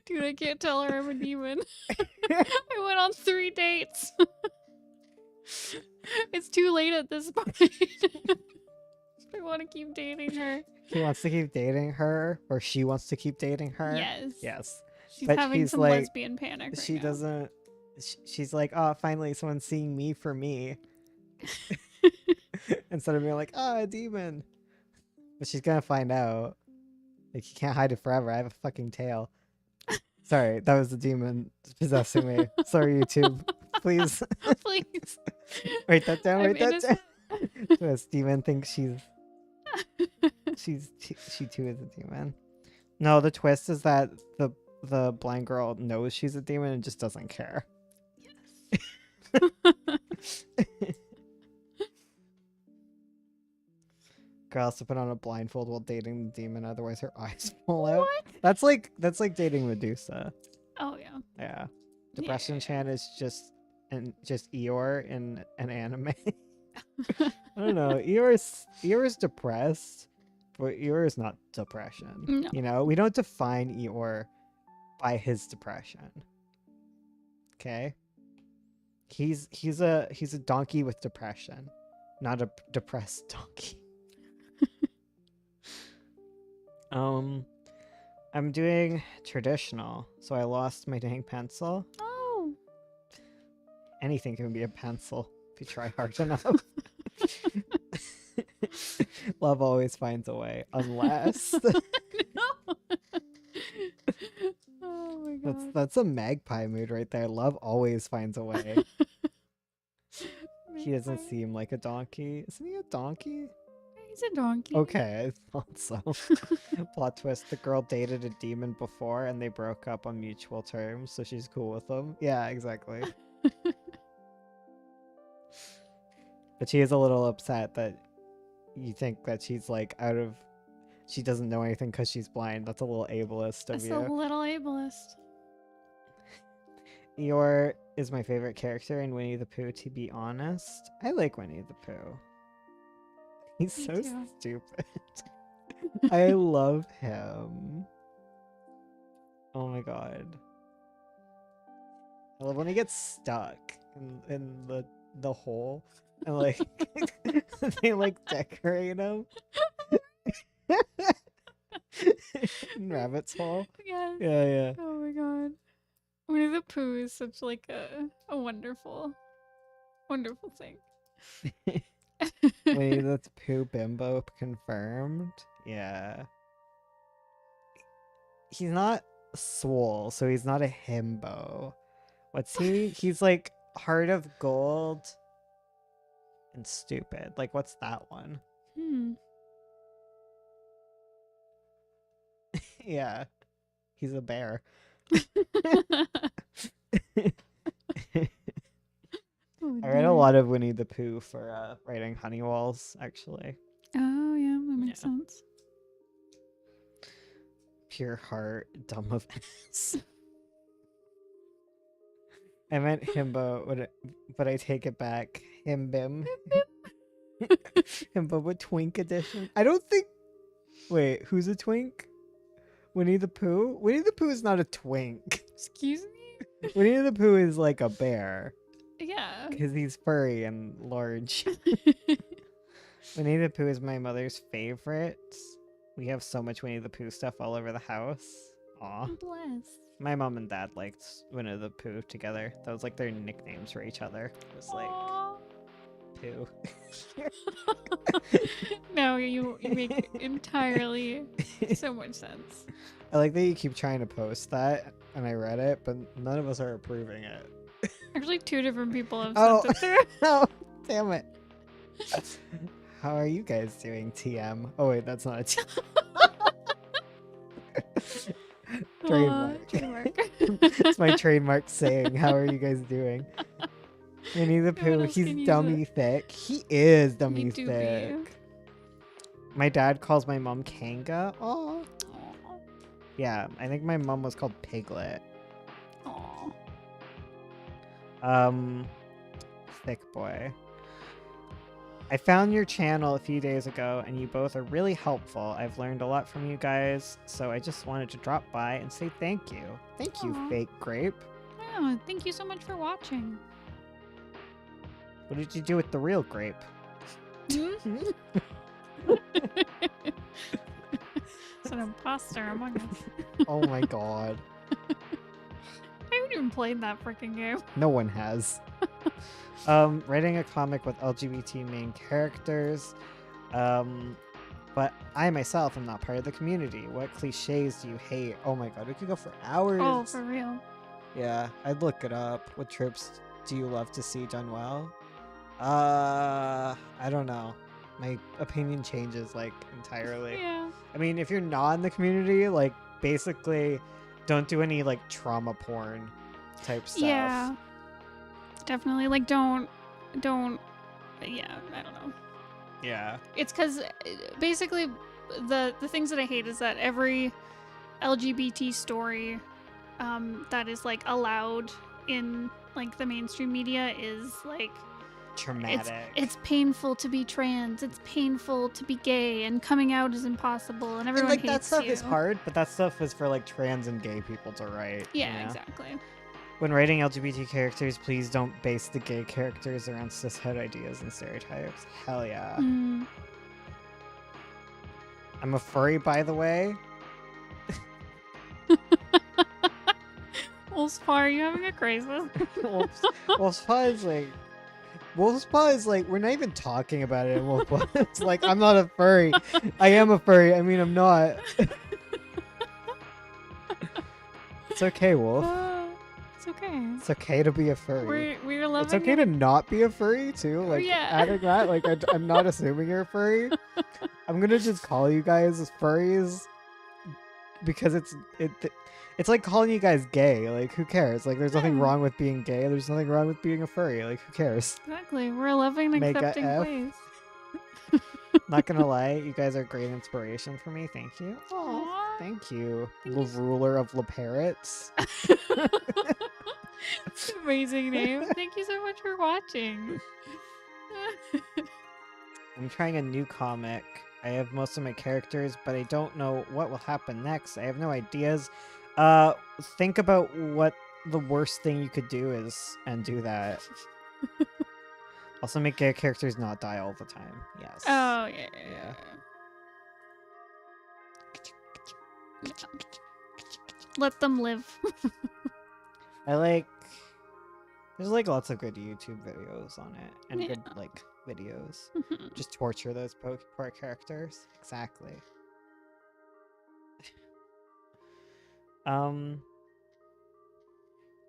Dude, I can't tell her I'm a demon. I went on 3 dates. It's too late at this point. I want to keep dating her.
He wants to keep dating her, or she wants to keep dating her?
Yes.
Yes.
She's
But
having
she's
some
like-
lesbian panic right
She
now.
doesn't. She's like, oh, finally someone's seeing me for me. Instead of being like, oh, a demon. But she's gonna find out. Like, you can't hide it forever. I have a fucking tail. Sorry, that was the demon possessing me. Sorry, YouTube. Please.
Please.
Write that down.
I'm
Write that
innocent.
down. This demon thinks she too is a demon. No, the twist is that the blind girl knows she's a demon and just doesn't care.
Yes.
Girl has to put on a blindfold while dating the demon, otherwise her eyes fall out.
What?
That's like dating Medusa.
Oh, yeah.
Yeah. Depression
Yeah.
Chan is just Eeyore in an anime. I don't know. Eeyore's depressed, but Eeyore is not depression.
No.
You know, we don't define Eeyore by his depression. Okay? He's a donkey with depression, not a depressed donkey. I'm doing traditional, so I lost my dang pencil.
Oh.
Anything can be a pencil if you try hard enough. Love always finds a way, unless
No. Oh my god.
that's a magpie mood right there. Love always finds a way. He doesn't
Magpie.
seem like a donkey. Isn't he a donkey?
He's a donkey.
Okay, I thought so. Plot twist, the girl dated a demon before and they broke up on mutual terms, so she's cool with him. Yeah, exactly. But she is a little upset that you think that she's like she doesn't know anything because she's blind. That's a little ableist of
That's
you.
a little ableist.
Eeyore is my favorite character in Winnie the Pooh, to be honest. I like Winnie the Pooh. He's
Me
so
too.
stupid. I love him. Oh my god. I love when he gets stuck in the hole and like they like decorate him. In Rabbit's hole.
Yes.
Yeah,
Oh my god. Winnie the Pooh is such like a wonderful, wonderful thing.
yeah. Winnie the Pooh bimbo confirmed. Yeah. He's not swole, so he's not a himbo. What's he? He's like heart of gold and stupid. Like, what's that one? Yeah. He's a bear. I read a lot of Winnie the Pooh for writing Honey Walls, actually.
Oh, yeah, that makes sense.
Pure heart, dumb of ass. I meant himbo, but I take it back. Himbim. Himbo with twink edition. I don't think... Wait, who's a twink? Winnie the Pooh? Winnie the Pooh is not a twink.
Excuse me?
Winnie the Pooh is like a bear.
Yeah.
Because he's furry and large. Winnie the Pooh is my mother's favorite. We have so much Winnie the Pooh stuff all over the house. Aw.
Bless.
My mom and dad liked Winnie the Pooh together. That was like their nicknames for each other. It was like Pooh.
No, you make entirely so much sense.
I like that you keep trying to post that, and I read it, but none of us are approving it.
Actually, 2 different people have
Oh,
sent it through.
no, damn it. How are you guys doing, TM? Oh wait, that's not a TM. Trademark.
Trademark.
It's my trademark saying, how are you guys doing? Winnie the
No one
Pooh,
else can
he's
use
dummy thick. He is dummy
He do be.
thick. My dad calls my mom Kanga. Oh. Yeah, I think my mom was called Piglet.
Aw.
Thick boy. I found your channel a few days ago, and you both are really helpful. I've learned a lot from you guys, so I just wanted to drop by and say thank you. Thank you,
Aw.
fake grape.
Oh, thank you so much for watching.
What did you do with the real grape?
Hmm? It's an imposter among us.
Oh my god.
I haven't even played that freaking game.
No one has. Writing a comic with LGBT main characters. But I myself am not part of the community. What cliches do you hate? Oh my god, we could go for hours.
Oh, for real.
Yeah, I'd look it up. What tropes do you love to see done well? I don't know. My opinion changes like entirely.
Yeah.
I mean, if you're not in the community, like basically don't do any like trauma porn type stuff.
Yeah. Definitely. Like, don't. Yeah, I don't know.
Yeah.
It's because basically the things that I hate is that every LGBT story that is like allowed in like the mainstream media is like
Traumatic.
it's painful to be trans, it's painful to be gay, and coming out is impossible, and everyone
like
hates
that stuff
you.
is hard, but that stuff is for like trans and gay people to write.
Yeah,
you know?
exactly.
When writing LGBT characters, please don't base the gay characters around cishet ideas and stereotypes. Hell yeah.
Mm.
I'm a furry, by the way.
Wolfspaw, are you having a crisis?
Wolfspaw is like, we're not even talking about it in Wolfspaw. It's like, I'm not a furry. I am a furry. I mean, I'm not. It's okay, Wolf.
It's okay.
It's okay to be a furry.
We're loving
It's okay
it.
to not be a furry, too. Like,
Yeah.
adding that, like, I'm not assuming you're a furry. I'm gonna just call you guys furries because it's like calling you guys gay. Like, who cares? Like, there's nothing
Yeah.
wrong with being gay. There's nothing wrong with being a furry. Like, who cares?
Exactly. We're a loving and
Mega
accepting
F.
place.
Not gonna lie, you guys are great inspiration for me. Thank you.
Aw.
Thank you,
Thank
the
you.
ruler of the parrots.
Amazing name. Thank you so much for watching.
I'm trying a new comic. I have most of my characters, but I don't know what will happen next. I have no ideas. Think about what the worst thing you could do is and do that. Also make gay characters not die all the time. Yes.
Oh,
Yeah.
yeah. Let them live.
I like... There's like lots of good YouTube videos on it. And
Yeah.
good like videos.
Mhm.
Just torture those poor characters. Exactly.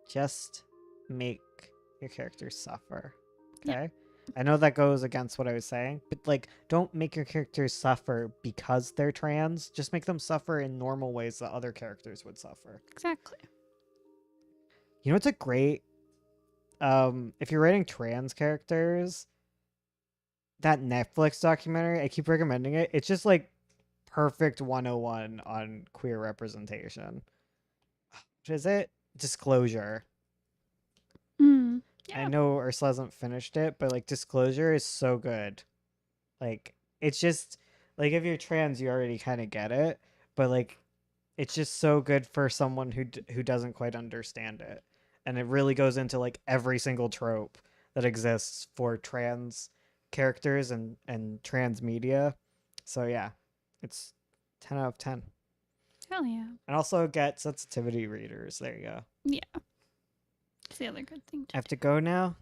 Just make your characters suffer.
Yeah.
Okay? I know that goes against what I was saying, but like, don't make your characters suffer because they're trans. Just make them suffer in normal ways that other characters would suffer.
Exactly.
You know what's a great if you're writing trans characters, that Netflix documentary, I keep recommending it. It's just like perfect 101 on queer representation. What is it? Disclosure.
Mm.
I
Yeah.
know Ursula hasn't finished it, but like Disclosure is so good. Like it's just like if you're trans, you already kind of get it, but like it's just so good for someone who doesn't quite understand it, and it really goes into like every single trope that exists for trans characters and trans media. So yeah, it's 10 out of 10.
Hell yeah.
And also get sensitivity readers. There you go.
Yeah. It's the other good thing
I
to
have to go now.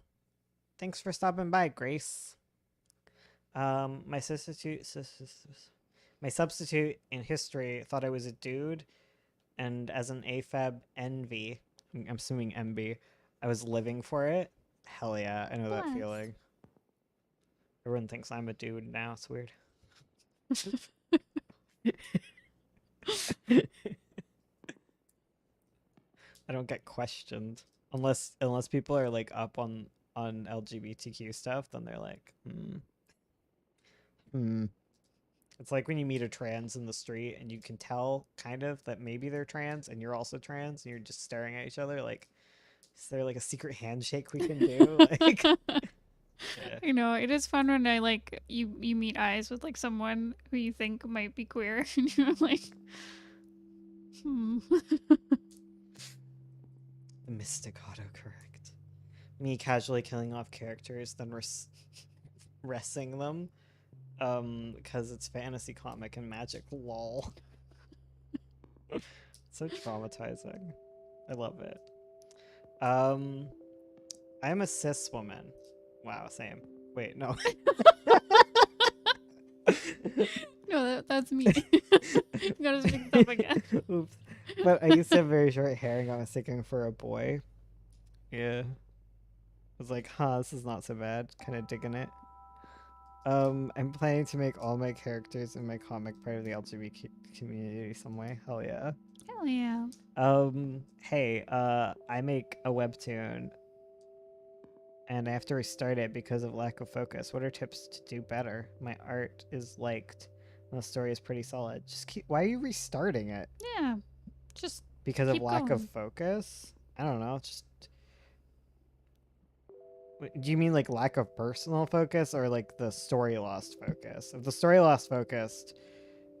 Thanks for stopping by, Grace. My substitute in history thought I was a dude, and as an AFAB envy, I'm assuming MB, I was living for it. Hell yeah, I know that
Bless.
feeling. Everyone thinks I'm a dude now. It's weird. I don't get questioned unless people are like up on LGBTQ stuff. Then they're like, It's like when you meet a trans in the street and you can tell kind of that maybe they're trans and you're also trans and you're just staring at each other like, is there like a secret handshake we can do? Like, yeah.
You know, it is fun when I like you meet eyes with like someone who you think might be queer and you're like,
The mystic autocorrect. Me casually killing off characters, then resing them. Because it's fantasy comic and magic, lol. So traumatizing. I love it. I'm a cis woman. Wow, same. Wait, no.
no, that's me. You gotta speak it up again.
Oops. But I used to have very short hair and I was thinking for a boy. Yeah. I was like, this is not so bad. Kind of digging it. I'm planning to make all my characters in my comic part of the LGBT community some way. Hell yeah.
Hell yeah.
Hey, I make a webtoon and I have to restart it because of lack of focus. What are tips to do better? My art is liked and the story is pretty solid. Why are you restarting it?
Yeah. Just
Because of
keep
lack of
going.
focus? I don't know, just do you mean like lack of personal focus or like the story lost focus? If the story lost focus,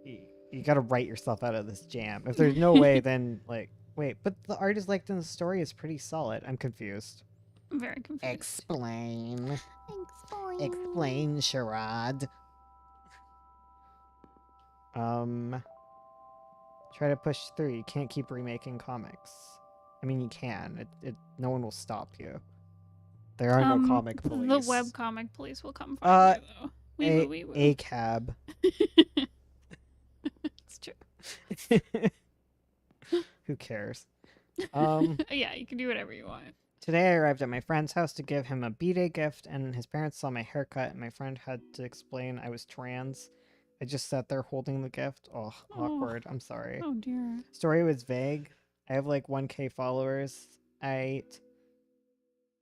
you gotta write yourself out of this jam. If there's no way, then like, wait, but the art is liked and the story is pretty solid. I'm confused.
I'm very confused.
Explain, charade. Try to push through. You can't keep remaking comics. I mean, you can. No one will stop you. There are no comic police.
The web comic police will come find you, though.
A cab.
It's true.
Who cares?
Yeah, you can do whatever you want.
Today I arrived at my friend's house to give him a B-Day gift, and his parents saw my haircut, and my friend had to explain I was trans. I just sat there holding the gift. Oh, awkward. I'm sorry.
Oh, dear.
Story was vague. I have like 1K followers.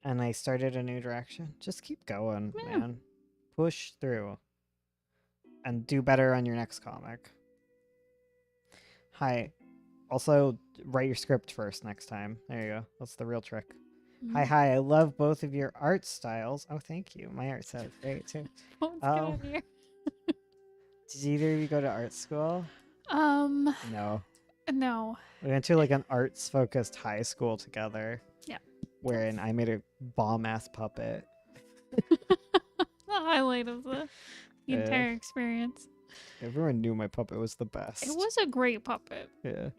And I started a new direction. Just keep going, man. Push through. And do better on your next comic. Hi. Also, write your script first next time. There you go. That's the real trick. Hi. I love both of your art styles. Oh, thank you. My art style is great, too.
What's going on here?
Did either of you go to art school? No.
No.
We went to like an arts-focused high school together.
Yeah.
Wherein I made a bomb-ass puppet.
The highlight of the entire experience.
Everyone knew my puppet was the best.
It was a great puppet.
Yeah.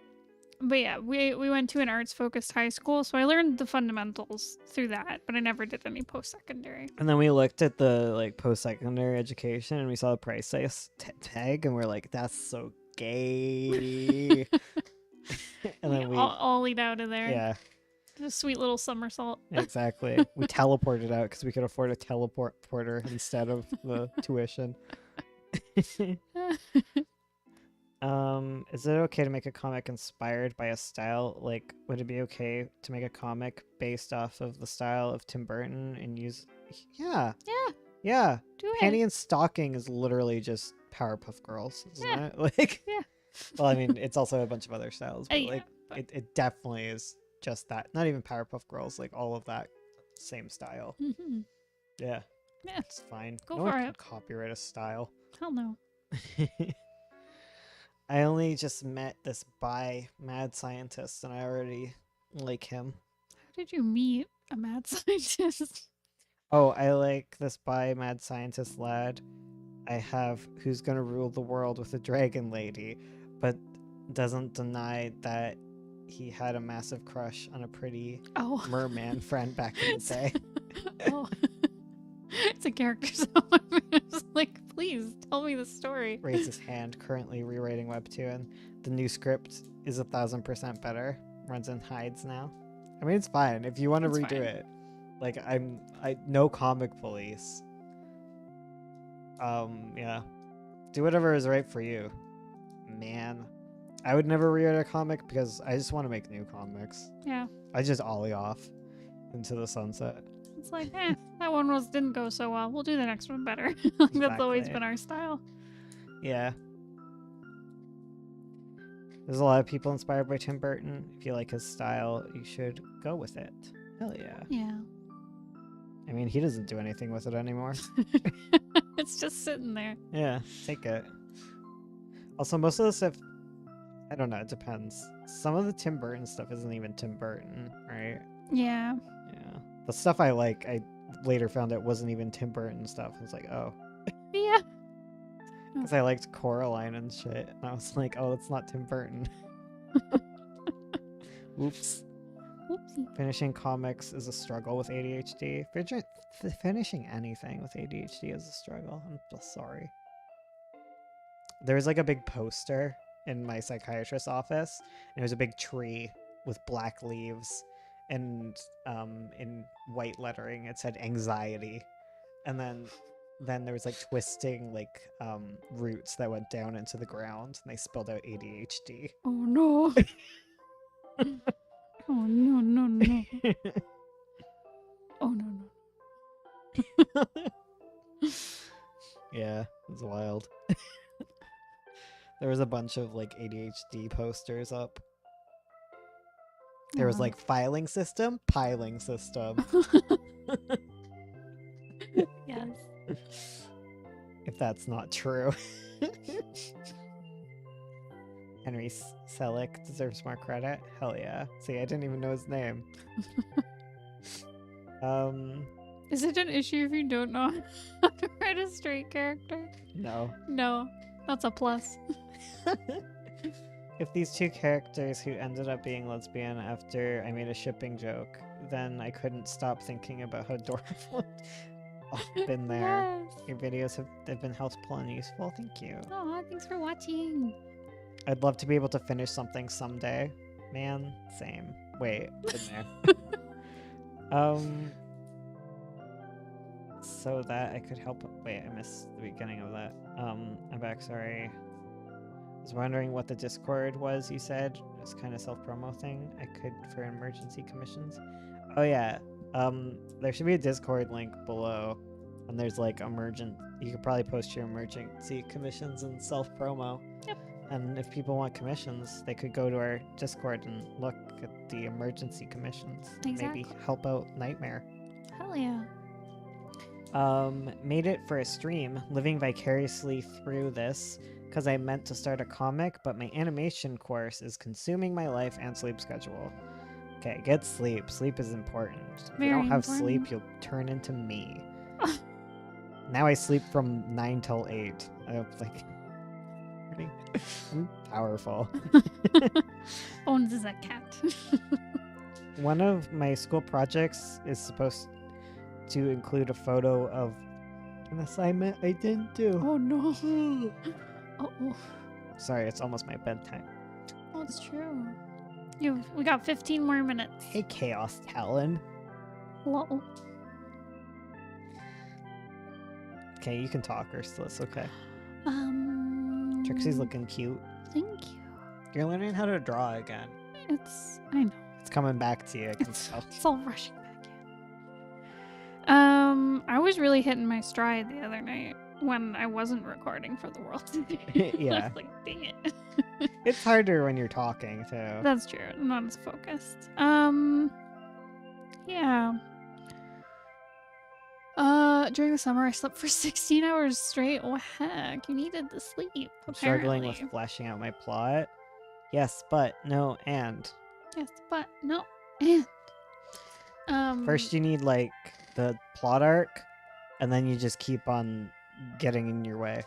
But yeah, we went to an arts focused high school, so I learned the fundamentals through that, but I never did any post secondary.
And then we looked at the like post-secondary education, and we saw the price tag, and we're like, "That's so gay." And then we,
all lead out of there.
yeah,
A sweet little somersault.
exactly. We teleported out because we could afford a teleporter instead of the tuition. Is it okay to make a comic inspired by a style? Like, would it be okay to make a comic based off of the style of Tim Burton and use? Yeah.
Yeah.
Yeah.
Do
Panty
it.
and Stocking is literally just Powerpuff Girls, isn't
Yeah.
it? Like,
Yeah.
Well, I mean, it's also a bunch of other styles, but
Yeah,
like,
but-
it definitely is just that. Not even Powerpuff Girls, like all of that same style.
Mhm.
Yeah,
Yeah.
it's fine.
Go
no one
for
can
it.
copyright a style.
Hell no.
I only just met this mad scientist, and I already like him.
How did you meet a mad scientist?
Oh, I like this mad scientist lad I have who's gonna rule the world with a dragon lady, but doesn't deny that he had a massive crush on a pretty
Oh.
merman friend back in the day.
Oh. It's a character, so I'm just like, please tell me the story.
Raised his hand, currently rewriting Webtoon. The new script is 1000% better. Runs and hides now. I mean, it's fine if you want to
It's
redo
fine.
it. Like, I no comic police. Yeah, do whatever is right for you, man. I would never rewrite a comic because I just want to make new comics.
Yeah.
I just ollie off into the sunset.
It's like, that one didn't go so well. We'll do the next one better. Like, that's always
Exactly.
been our style.
Yeah. There's a lot of people inspired by Tim Burton. If you like his style, you should go with it. Hell yeah.
Yeah.
I mean, he doesn't do anything with it anymore.
It's just sitting there.
Yeah, take it. Also, most of the stuff, I don't know, it depends. Some of the Tim Burton stuff isn't even Tim Burton, right?
Yeah.
Yeah. The stuff I like, I later found out wasn't even Tim Burton stuff. I was like, oh.
Yeah.
Because I liked Coraline and shit. And I was like, oh, that's not Tim Burton. Oops.
Whoopsie.
Finishing comics is a struggle with ADHD. Finishing anything with ADHD is a struggle. I'm just sorry. There was like a big poster in my psychiatrist's office, and it was a big tree with black leaves, and in white lettering it said anxiety, and then there was like twisting like roots that went down into the ground, and they spelled out ADHD.
Oh no. Oh no. Oh no.
Yeah, it was wild. There was a bunch of like ADHD posters up. There was
Wow.
like filing system, piling system.
Yes.
If that's not true. Henry Selick deserves more credit. Hell yeah. See, I didn't even know his name.
Is it an issue if you don't know how to write a straight character?
No.
No. That's a plus.
If these two characters who ended up being lesbian after I made a shipping joke, then I couldn't stop thinking about how adorable. Oh, been there.
Yes.
Your videos have been helpful and useful. Thank you.
Aw, thanks for watching.
I'd love to be able to finish something someday. Man, same. Wait, been there. So that I could help. Wait, I missed the beginning of that. I'm back. Sorry. I was wondering what the Discord was. You said it's kind of self-promo thing. I could for emergency commissions. Oh yeah. There should be a Discord link below, and there's like emergent. You could probably post your emergency commissions and self-promo.
Yep.
And if people want commissions, they could go to our Discord and look at the emergency commissions.
Exactly.
Maybe help out Nightmare.
Hell yeah.
Made it for a stream, living vicariously through this, because I meant to start a comic, but my animation course is consuming my life and sleep schedule. Okay, get sleep. Sleep is important. If you
Very
don't have
important.
sleep, you'll turn into me. Now I sleep from 9 till 8. I don't think... kidding. I'm powerful.
Bones is a cat.
One of my school projects is supposed to include a photo of an assignment I didn't do.
Oh no. Oh,
Sorry, it's almost my bedtime.
oh, it's true. We got 15 more minutes.
Hey, Chaos Talon.
Hello.
Okay, you can talk, Ursula. It's okay.
Um.
Trixie's looking cute.
Thank you.
You're learning how to draw again.
I know.
It's coming back to you. I can
It's
tell.
all rushing back in. I was really hitting my stride the other night when I wasn't recording for the world.
Yeah.
I was like, dang it.
It's harder when you're talking, too.
That's true. I'm not as focused. Yeah. During the summer, I slept for 16 hours straight. Oh, heck. You needed the sleep,
I'm struggling
apparently.
with fleshing out my plot. Yes, but, no, and.
Yes, but no. And.
First, you need, like, the plot arc, and then you just keep on getting in your way.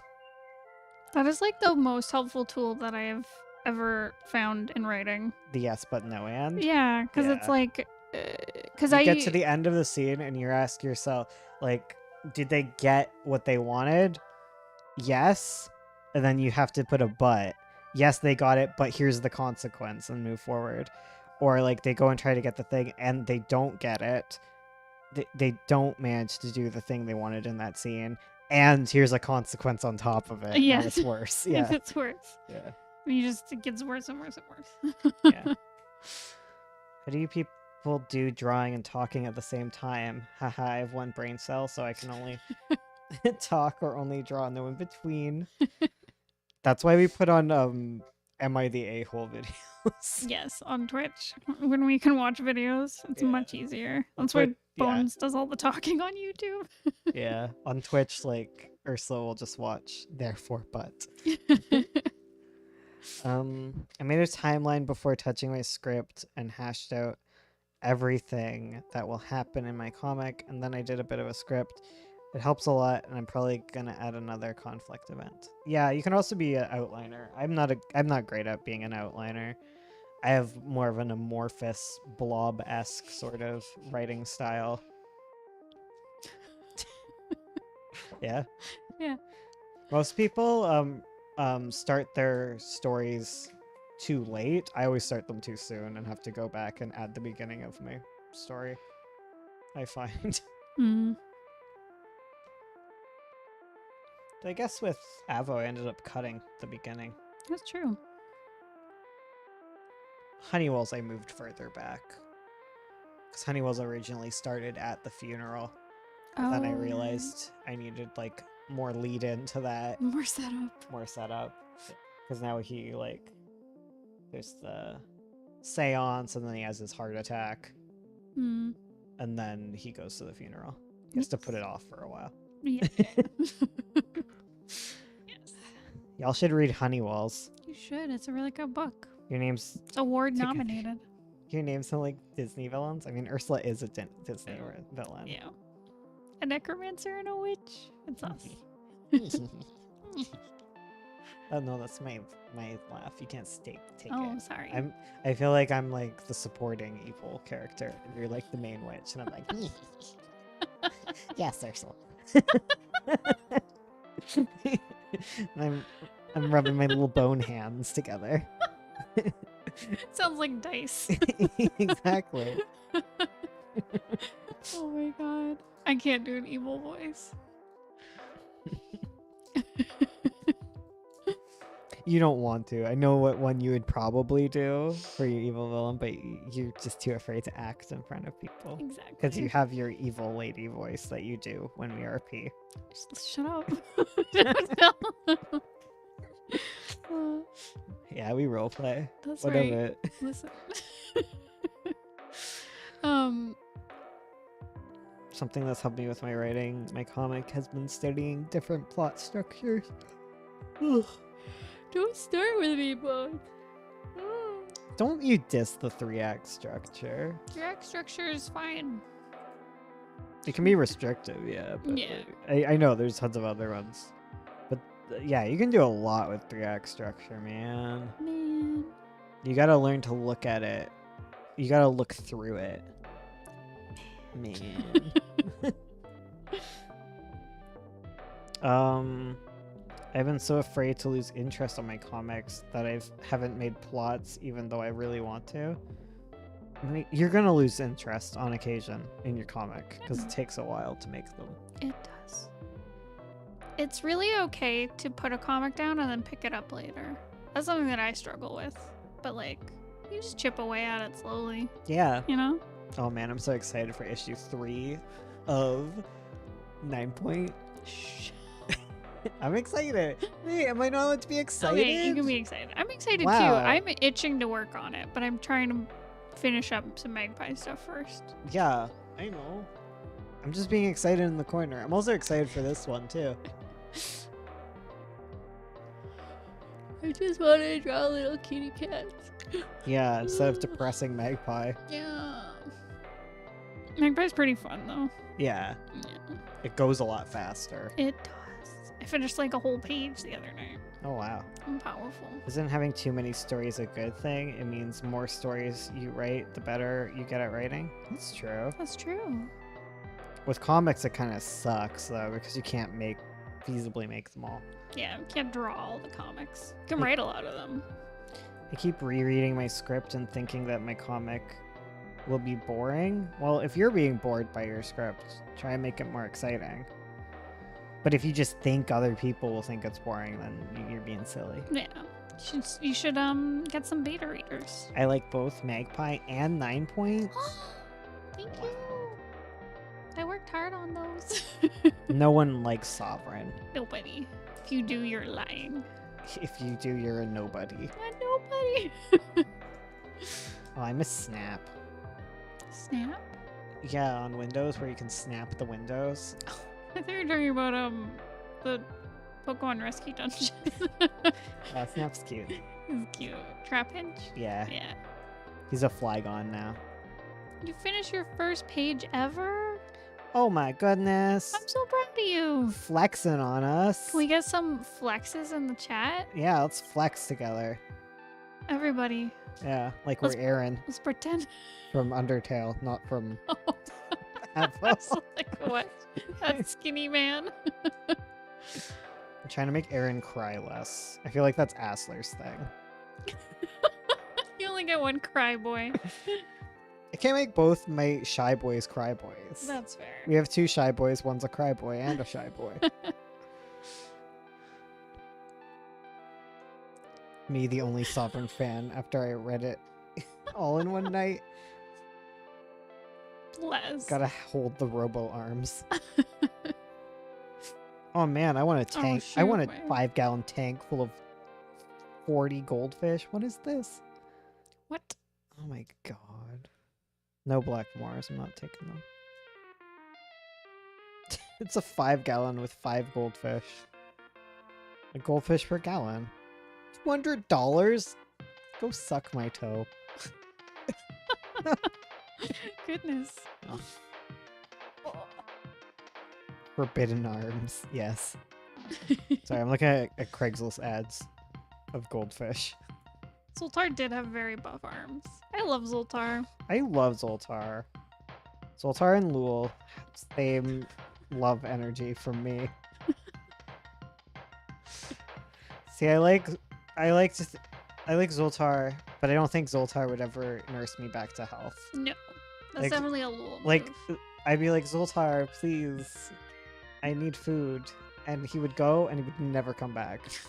That is, like, the most helpful tool that I have ever found in writing.
The yes, but no, and.
Yeah, because it's
Yeah.
like... Because
You get to the end of the scene, and you ask yourself, like, did they get what they wanted? Yes. And then you have to put a but. Yes, they got it, but here's the consequence, and move forward. Or, like, they go and try to get the thing, and they don't get it. They don't manage to do the thing they wanted in that scene. And here's a consequence on top of it.
Yes.
Now it's worse. Yeah.
It's worse.
Yeah.
It gets worse and worse and worse.
Yeah. How do you people do drawing and talking at the same time? Haha, I have one brain cell, so I can only talk or only draw, no in between. That's why we put on Am I the A-hole videos.
Yes, on Twitch. When we can watch videos, it's
Yeah.
much easier. That's
Twitch,
why
yeah.
Bones does all the talking on YouTube.
Yeah. On Twitch, like, Ursula will just watch Therefore But. I made a timeline before touching my script and hashed out everything that will happen in my comic, and then I did a bit of a script. It helps a lot, and I'm probably gonna add another conflict event. Yeah, you can also be an outliner. I'm not great at being an outliner. I have more of an amorphous, blob-esque sort of writing style. Yeah.
Yeah.
Most people start their stories too late. I always start them too soon and have to go back and add the beginning of my story, I find.
Mm.
I guess with Avo, I ended up cutting the beginning.
That's true.
Honeywell's I moved further back. Because Honeywell's originally started at the funeral. But then I realized I needed, like, more lead into that.
More setup.
More setup. Because now he, like, there's the seance, and then he has his heart attack.
Mm.
And then he goes to the funeral. He has to put it off for a while.
Yeah. Yes.
Y'all should read Honeywell's.
You should. It's a really good book.
Your name's...
It's award nominated.
Your names sound like Disney villains. I mean, Ursula is a Disney villain.
Yeah. A necromancer and a witch. It's us.
Oh no, that's my laugh. You can't take
Oh,
it.
sorry.
I feel like I'm like the supporting evil character, and you're like the main witch, and I'm like, yes, Ursula. And I'm rubbing my little bone hands together.
Sounds like dice.
Exactly.
Oh my god. I can't do an evil voice.
You don't want to. I know what one you would probably do for your evil villain, but you're just too afraid to act in front of people.
Exactly.
Because you have your evil lady voice that you do when we RP.
Shut up. Don't tell them.
Yeah, we roleplay.
That's
What
right.
of it?
Listen.
Something that's helped me with my writing, my comic, has been studying different plot structures. Ugh.
Don't start with me, Bone.
Don't you diss the 3-act structure.
Your act structure is fine.
It can be restrictive, yeah. But
Yeah.
I know there's tons of other ones. But Yeah, you can do a lot with 3-act structure, man.
Man.
You gotta learn to look at it. You gotta look through it. Man. I've been so afraid to lose interest on my comics that I haven't made plots even though I really want to. I mean, you're gonna lose interest on occasion in your comic because it takes a while to make them.
It does. It's really okay to put a comic down and then pick it up later. That's something that I struggle with. But like, you just chip away at it slowly,
Yeah.
you know?
Oh man, I'm so excited for issue 3 of 9 Point.
Shh.
I'm excited. Hey, am I not allowed to be excited?
Okay, you can be excited. I'm excited
Wow.
too. I'm itching to work on it, but I'm trying to finish up some Magpie stuff first.
Yeah, I know. I'm just being excited in the corner. I'm also excited for this one too.
I just want to draw little kitty cats.
Yeah, instead of depressing Magpie.
Yeah. Magpie's pretty fun though.
Yeah,
Yeah.
it goes a lot faster.
It does. I finished like a whole page the other night.
Oh wow.
I'm powerful.
Isn't having too many stories a good thing? It means more stories you write, the better you get at writing. That's true.
That's true.
With comics, it kind of sucks though because you can't feasibly make them all.
Yeah, we can't draw all the comics. You can write a lot of them.
I keep rereading my script and thinking that my comic will be boring. Well, if you're being bored by your script, try and make it more exciting. But if you just think other people will think it's boring, then you're being silly.
Yeah. You should get some beta readers.
I like both Magpie and 9 Point.
Thank you. I worked hard on those.
No one likes Sovereign.
Nobody. If you do, you're lying.
If you do, you're a nobody.
Nobody.
Oh, I miss Snap.
Snap?
Yeah, on Windows where you can snap the windows.
I thought you were talking about the Pokemon Rescue Dungeon.
Snap's cute.
He's cute. Trapinch?
Yeah,
Yeah.
he's a Flygon now.
You finished your first page ever?
Oh my goodness.
I'm so proud of you.
Flexing on us.
Can we get some flexes in the chat?
Yeah, let's flex together.
Everybody,
Yeah, like
Let's-
we're Aaron
let's pretend.
from Undertale, not from
I
Apple.
was like, what? That skinny man?
I'm trying to make Aaron cry less. I feel like that's Asler's thing.
You only get one cry boy.
I can't make both my shy boys cry boys.
That's fair.
We have 2 shy boys, one's a cry boy and a shy boy. Me, the only Sovereign fan, after I read it all in one night.
Bless.
Gotta hold the robo arms. Oh man, I want a tank. I
shoot,
want a
man.
5-gallon tank full of 40 goldfish. What is this?
What?
Oh my god. No Blackmores. I'm not taking them. It's a 5-gallon with 5 goldfish. A goldfish per gallon. $200? Go suck my toe.
Goodness.
Oh. Forbidden arms. Yes. Sorry, I'm looking at Craigslist ads of goldfish.
Zoltar did have very buff arms. I love Zoltar.
I love Zoltar. Zoltar and Lul, same love energy from me. See, I like Zoltar, but I don't think Zoltar would ever nurse me back to health.
No. That's
Like-
definitely a little
Like, I'd be like, Zoltar, please, I need food. And he would go and he would never come back.
He's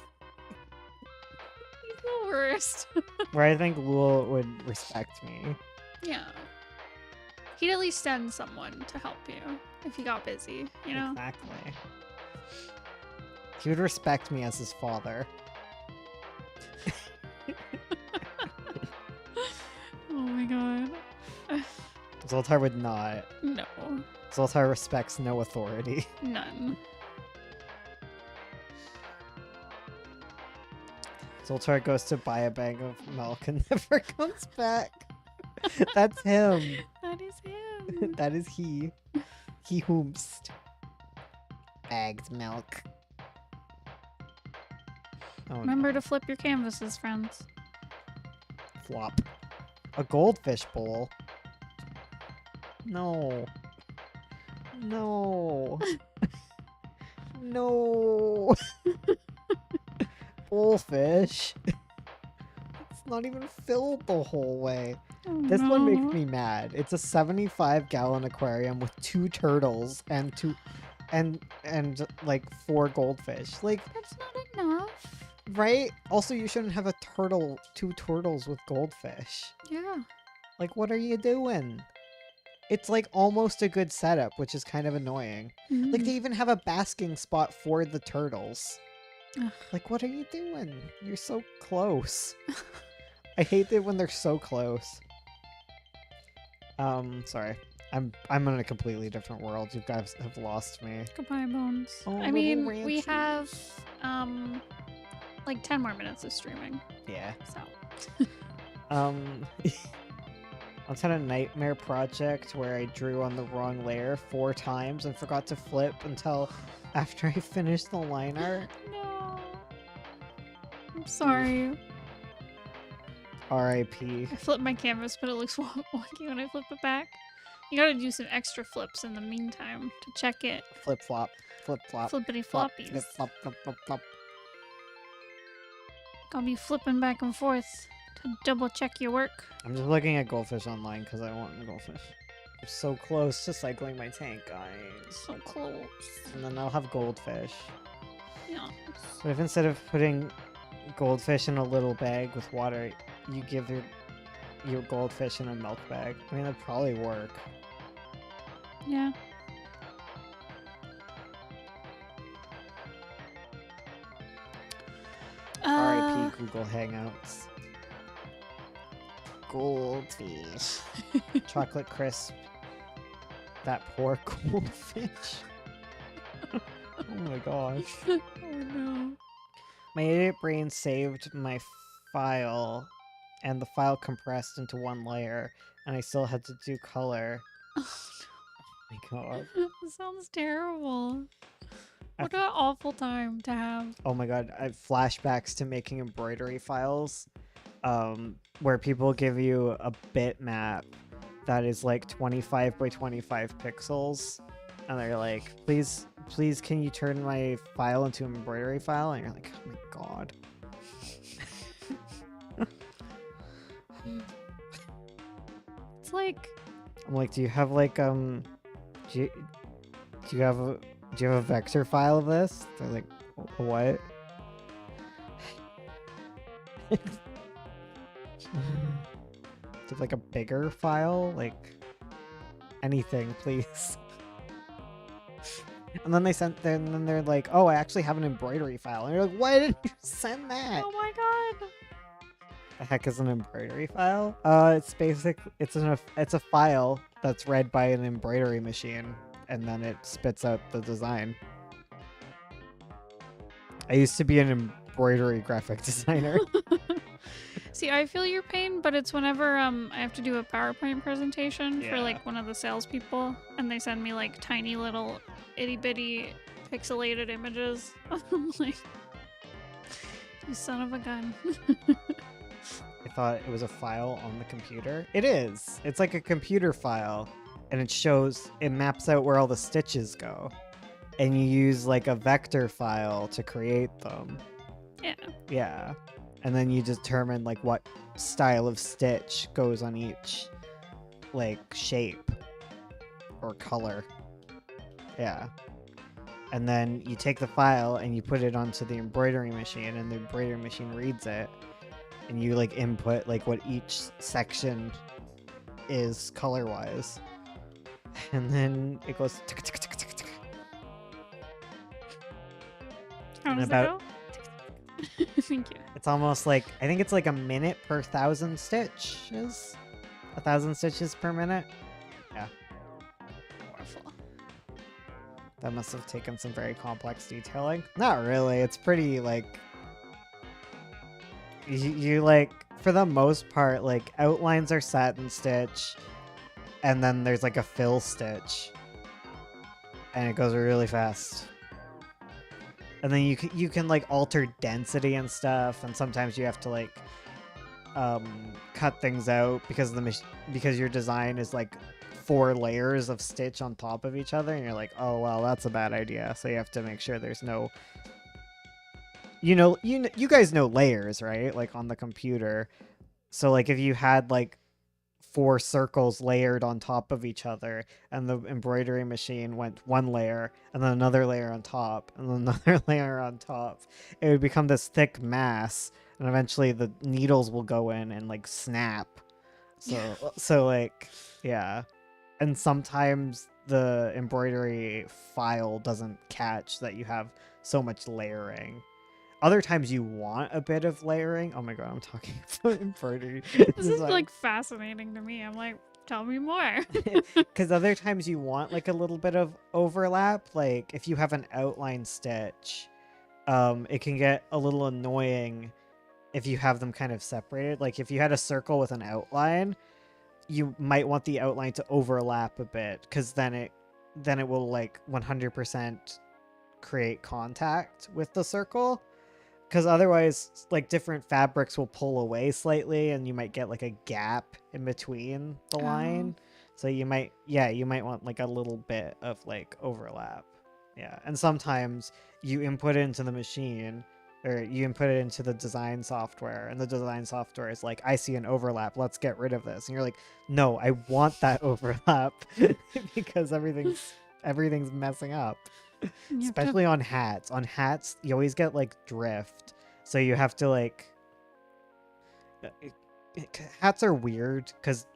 the worst.
Where I think Lul would respect me.
Yeah. He'd at least send someone to help you if he got busy, you know?
Exactly. He would respect me as his father.
Oh my god.
Zoltar would not.
No.
Zoltar respects no authority.
None.
Zoltar goes to buy a bag of milk and never comes back. That's him.
That is him.
That is he. He whomst. Bagged milk. Oh,
Remember
no.
to flip your canvases, friends.
Flop. A goldfish bowl. No. No. No. Bullfish. It's not even filled the whole way.
Oh,
This one makes
no.
me mad. It's a 75-gallon aquarium with 2 turtles and like 4 goldfish. Like,
That's not enough.
right? Also, you shouldn't have 2 turtles with goldfish.
Yeah.
Like, what are you doing? It's like almost a good setup, which is kind of annoying. Like, they even have a basking spot for the turtles.
Ugh.
Like, what are you doing? You're so close. I hate it when they're so close. Sorry. I'm in a completely different world. You guys have lost me.
Goodbye, Bones.
Oh,
I mean,
little
we
ranchies.
have, like 10 more minutes of streaming,
Yeah.
so.
Once had a nightmare project where I drew on the wrong layer 4 times and forgot to flip until after I finished the line art.
No. I'm sorry.
R.I.P.
I flipped my canvas, but it looks wonky when I flip it back. You gotta do some extra flips in the meantime to check it.
Flip flop. Flip flop.
Flippity
Flop.
floppies.
Flip flop. Flop flop flop.
Gotta be flipping back and forth to double check your work.
I'm just looking at goldfish online because I want goldfish. I'm so close to cycling my tank, guys.
So close.
And then I'll have goldfish.
Yeah.
But if instead of putting goldfish in a little bag with water, you give your goldfish in a milk bag, I mean, that'd probably work.
Yeah.
R.I.P. Google Hangouts. Goldfish. Chocolate crisp. That poor goldfish. Oh my gosh.
Oh no.
My idiot brain saved my file, and the file compressed into 1 layer, and I still had to do color.
Oh
My god.
no. That sounds terrible. What an awful time to have.
Oh my god, I have flashbacks to making embroidery files, where people give you a bitmap that is like 25 by 25 pixels, and they're like, please can you turn my file into an embroidery file? And you're like, oh my god.
It's like,
I'm like, do you have like do you have a vector file of this? They're like, what? Do you have like a bigger file? Like anything, please. And then then they're like, oh, I actually have an embroidery file. And you're like, why didn't you send that?
oh my god.
The heck is an embroidery file? It's a file that's read by an embroidery machine, and then it spits out the design. I used to be an embroidery graphic designer.
See, I feel your pain, but it's whenever I have to do a PowerPoint presentation for
Yeah.
like one of the salespeople, and they send me like tiny little itty bitty pixelated images. I'm like, you son of a gun.
I thought it was a file on the computer. It is. It's like a computer file, and it maps out where all the stitches go. And you use like a vector file to create them.
Yeah.
Yeah. And then you determine like what style of stitch goes on each like shape or color. Yeah. And then you take the file and you put it onto the embroidery machine, and the embroidery machine reads it, and you like input like what each section is color wise. And then it goes tick, tick, tick, tick, tick.
How
And
does
about-
it go? Thank you.
It's almost like, I think it's like a minute per 1,000 stitches. 1,000 stitches per minute.
Wonderful.
That must have taken some very complex detailing. Not really. It's pretty like you like, for the most part, like outlines are satin stitch, and then there's like a fill stitch, and it goes really fast. And then you can like alter density and stuff, and sometimes you have to like cut things out because because your design is like 4 layers of stitch on top of each other, and you're like, oh well, that's a bad idea. So you have to make sure there's no, you guys know layers, right? Like on the computer. So like if you had like 4 circles layered on top of each other, and the embroidery machine went 1 layer and then another layer on top and then another layer on top, it would become this thick mass, and eventually the needles will go in and like snap. So like, yeah. And sometimes the embroidery file doesn't catch that you have so much layering. Other times you want a bit of layering. Oh my god, I'm talking about embroidery.
This is like fascinating to me. I'm like, tell me more.
Because other times you want like a little bit of overlap. Like if you have an outline stitch, it can get a little annoying if you have them kind of separated. Like if you had a circle with an outline, you might want the outline to overlap a bit, because then it will like 100% create contact with the circle. Because otherwise, like, different fabrics will pull away slightly, and you might get like a gap in between the line. So you might want like a little bit of like overlap. Yeah. And sometimes you input it into the machine, or you input it into the design software, and the design software is like, I see an overlap, let's get rid of this. And you're like, no, I want that overlap because everything's messing up. Especially on hats. On hats, you always get like drift. So you have to like... Hats are weird because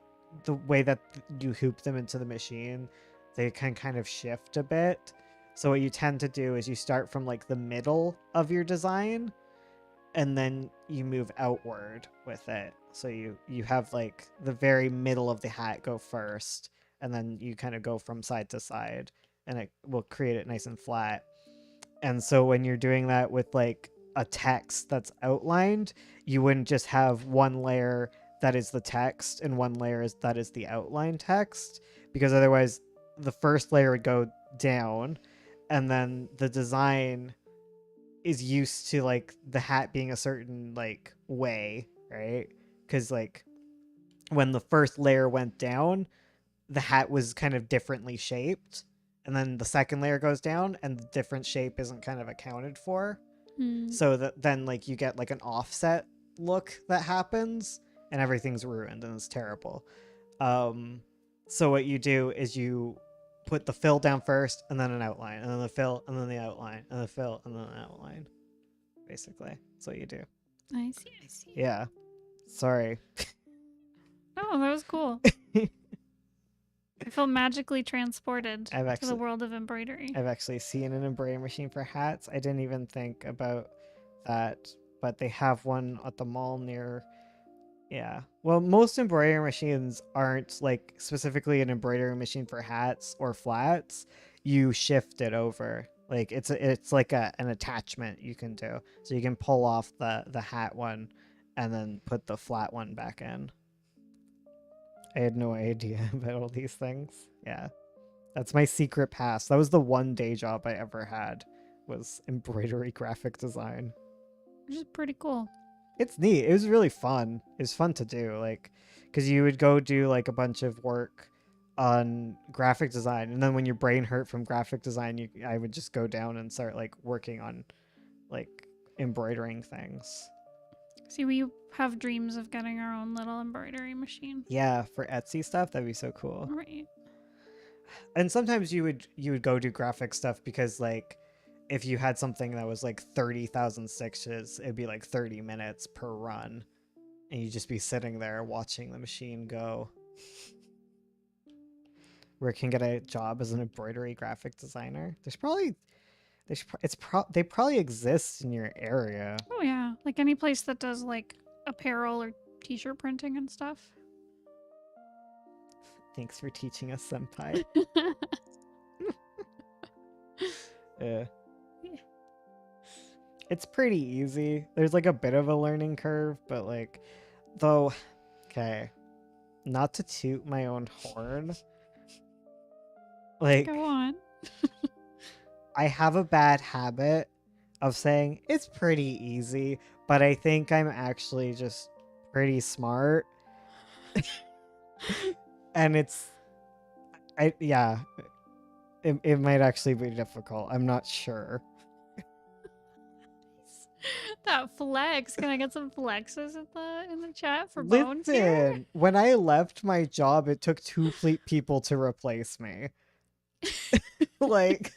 the way that you hoop them into the machine, they can kind of shift a bit. So what you tend to do is you start from like the middle of your design, and then you move outward with it. So you have like the very middle of the hat go first, and then you kind of go from side to side, and it will create it nice and flat. And so when you're doing that with like a text that's outlined, you wouldn't just have 1 layer that is the text and 1 layer that is the outline text, because otherwise the first layer would go down, and then the design is used to like the hat being a certain like way, right? Because like when the first layer went down, the hat was kind of differently shaped, and then the second layer goes down and the different shape isn't kind of accounted for. So that then like you get like an offset look that happens, and everything's ruined and it's terrible. So what you do is you put the fill down first, and then an outline, and then the fill, and then the outline, and the fill, and then an outline. Basically, that's what you do.
I see.
Yeah. Sorry.
Oh, that was cool. I felt magically transported to the world of embroidery.
I've actually seen an embroidery machine for hats. I didn't even think about that, but they have one at the mall near... Yeah. Well, most embroidery machines aren't like specifically an embroidery machine for hats or flats. You shift it over. Like it's like an attachment you can do. So you can pull off the hat one and then put the flat one back in. I had no idea about all these things. Yeah. That's my secret past. That was the one day job I ever had, was embroidery graphic design.
Which is pretty cool.
It's neat. It was really fun. It was fun to do, like, because you would go do like a bunch of work on graphic design, and then when your brain hurt from graphic design, I would just go down and start like working on like embroidering things.
See, we have dreams of getting our own little embroidery machine.
Yeah, for Etsy stuff, that'd be so cool.
Right.
And sometimes you would go do graphic stuff because like if you had something that was like 30,000 stitches, it'd be like 30 minutes per run, and you'd just be sitting there watching the machine go. Where can get a job as an embroidery graphic designer? They probably exist in your area.
Oh yeah, like any place that does like apparel or t-shirt printing and stuff.
Thanks for teaching us, senpai. Yeah. It's pretty easy. There's like a bit of a learning curve, but like, though, okay, not to toot my own horn. Like,
go on.
I have a bad habit of saying it's pretty easy, but I think I'm actually just pretty smart. And yeah, it might actually be difficult. I'm not sure.
That flex. Can I get some flexes in the chat for Bones here?
Listen, when I left my job, it took two people to replace me. Like,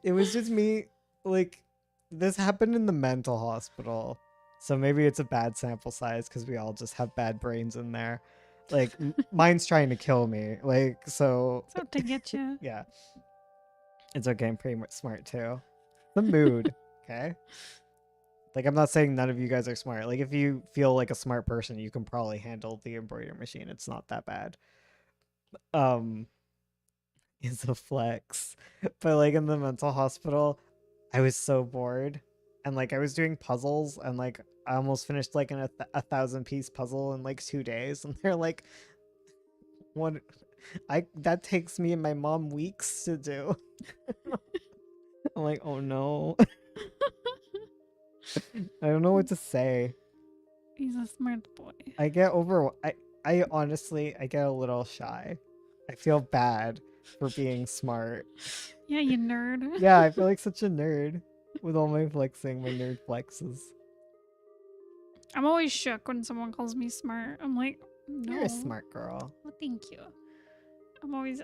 it was just me. Like, this happened in the mental hospital, so maybe it's a bad sample size because we all just have bad brains in there. Like, mine's trying to kill me. Like, so
It's out to get you.
yeah, it's okay. I'm pretty much smart too. The mood, okay. Like, I'm not saying none of you guys are smart. Like, if you feel like a smart person, you can probably handle the embroidery machine. It's not that bad. Is a flex. But like in the mental hospital, I was so bored. And like I was doing puzzles and like I almost finished like a 1,000-piece puzzle in like 2 days. And they're like, what? That takes me and my mom weeks to do. I'm like, oh no. I don't know what to say.
He's a smart boy.
I get I honestly, I get a little shy. I feel bad for being smart.
Yeah, you nerd.
Yeah, I feel like such a nerd with all my flexing, my nerd flexes.
I'm always shook when someone calls me smart. I'm like, no.
You're a smart girl.
Well, thank you.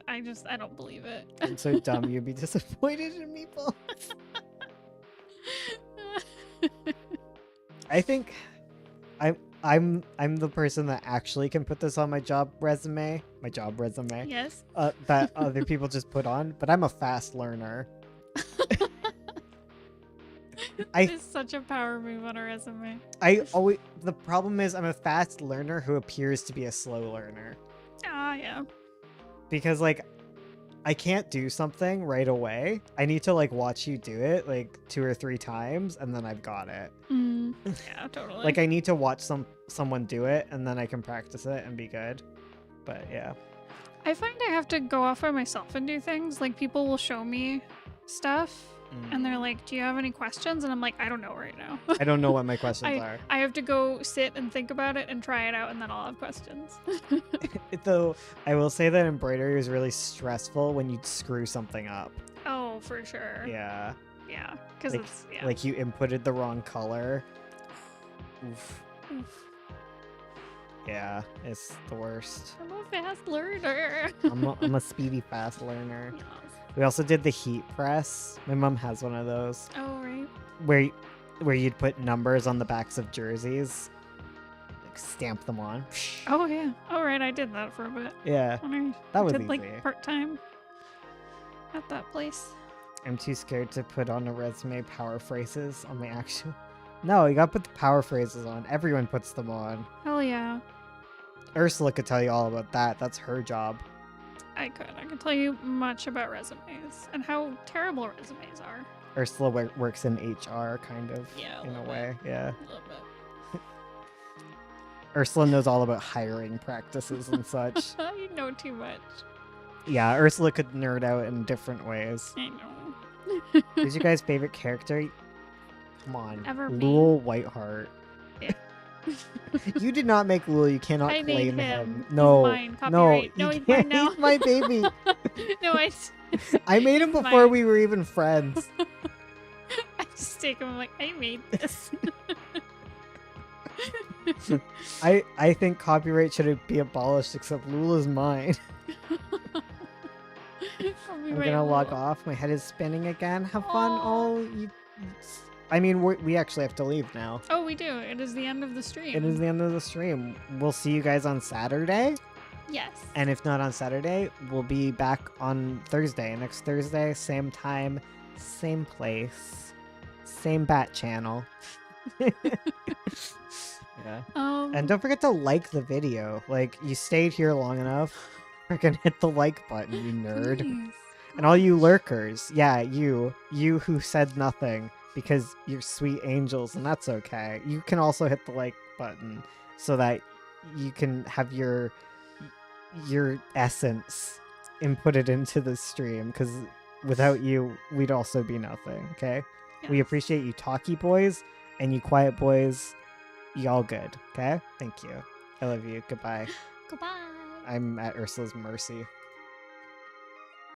I don't believe it.
I'm so dumb you'd be disappointed in me, Paul. I think I'm the person that actually can put this on my job resume. My job resume.
Yes.
That other people just put on, but I'm a fast learner.
It's such a power move on a resume.
The problem is I'm a fast learner who appears to be a slow learner.
Ah, yeah.
Because like I can't do something right away. I need to like watch you do it like 2 or 3 times and then I've got it.
Yeah, totally.
Like I need to watch someone do it and then I can practice it and be good. But yeah.
I find I have to go off by myself and do things. Like people will show me stuff and they're like, do you have any questions? And I'm like, I don't know right now.
I don't know what my questions are.
I have to go sit and think about it and try it out and then I'll have questions.
Though I will say that embroidery is really stressful when you screw something up.
Oh, for sure.
Yeah.
Yeah. Because
Like,
it's, yeah.
like you inputted the wrong color. Oof.
Oof.
Yeah, it's the worst.
I'm a fast learner.
I'm a speedy fast learner.
Yes.
We also did the heat press. My mom has one of those
Oh, right.
where you'd put numbers on the backs of jerseys, like stamp them on.
Oh, yeah. Oh, right. I did that for a bit.
Yeah,
When
that
I
was
did
easy.
like part-time at that place.
I'm too scared to put on a resume power phrases on my actual. No, you gotta put the power phrases on. Everyone puts them on.
Hell yeah.
Ursula could tell you all about that. That's her job.
I could tell you much about resumes and how terrible resumes are.
Ursula works in HR, kind of,
Yeah,
in a
little
way. Yeah.
A little bit.
Ursula knows all about hiring practices and such.
You know too much.
Yeah, Ursula could nerd out in different ways.
I know.
Who's your guys' favorite character? Come on.
Ever me.
Lul Whiteheart.
Yeah.
You did not make Lul. You cannot
I
claim
made
him.
him.
No.
He's mine.
No,
Copyright. No,
you
he's mine
can't.
now.
He's my baby.
No,
I made him
He's
before
mine.
we were even friends.
I just take him. I'm like, I made this.
I think copyright should be abolished, except Lul is mine. I'm gonna log off. My head is spinning again. Have fun.
Aw.
Oh, I mean, we actually have to leave now.
Oh, we do. It is the end of the stream.
It is the end of the stream. We'll see you guys on Saturday.
Yes.
And if not on Saturday, we'll be back on Thursday. Next Thursday, same time, same place, same bat channel. Yeah. And don't forget to like the video. Like, you stayed here long enough. Freaking hit the like button, you nerd.
Please.
And all you lurkers, yeah, you who said nothing because you're sweet angels, and that's okay. You can also hit the like button so that you can have your essence inputted into the stream, because without you, we'd also be nothing, okay? We
Yes.
appreciate you talky boys, and you quiet boys, y'all good, okay? Thank you. I love you. Goodbye.
Goodbye.
I'm at Ursula's mercy.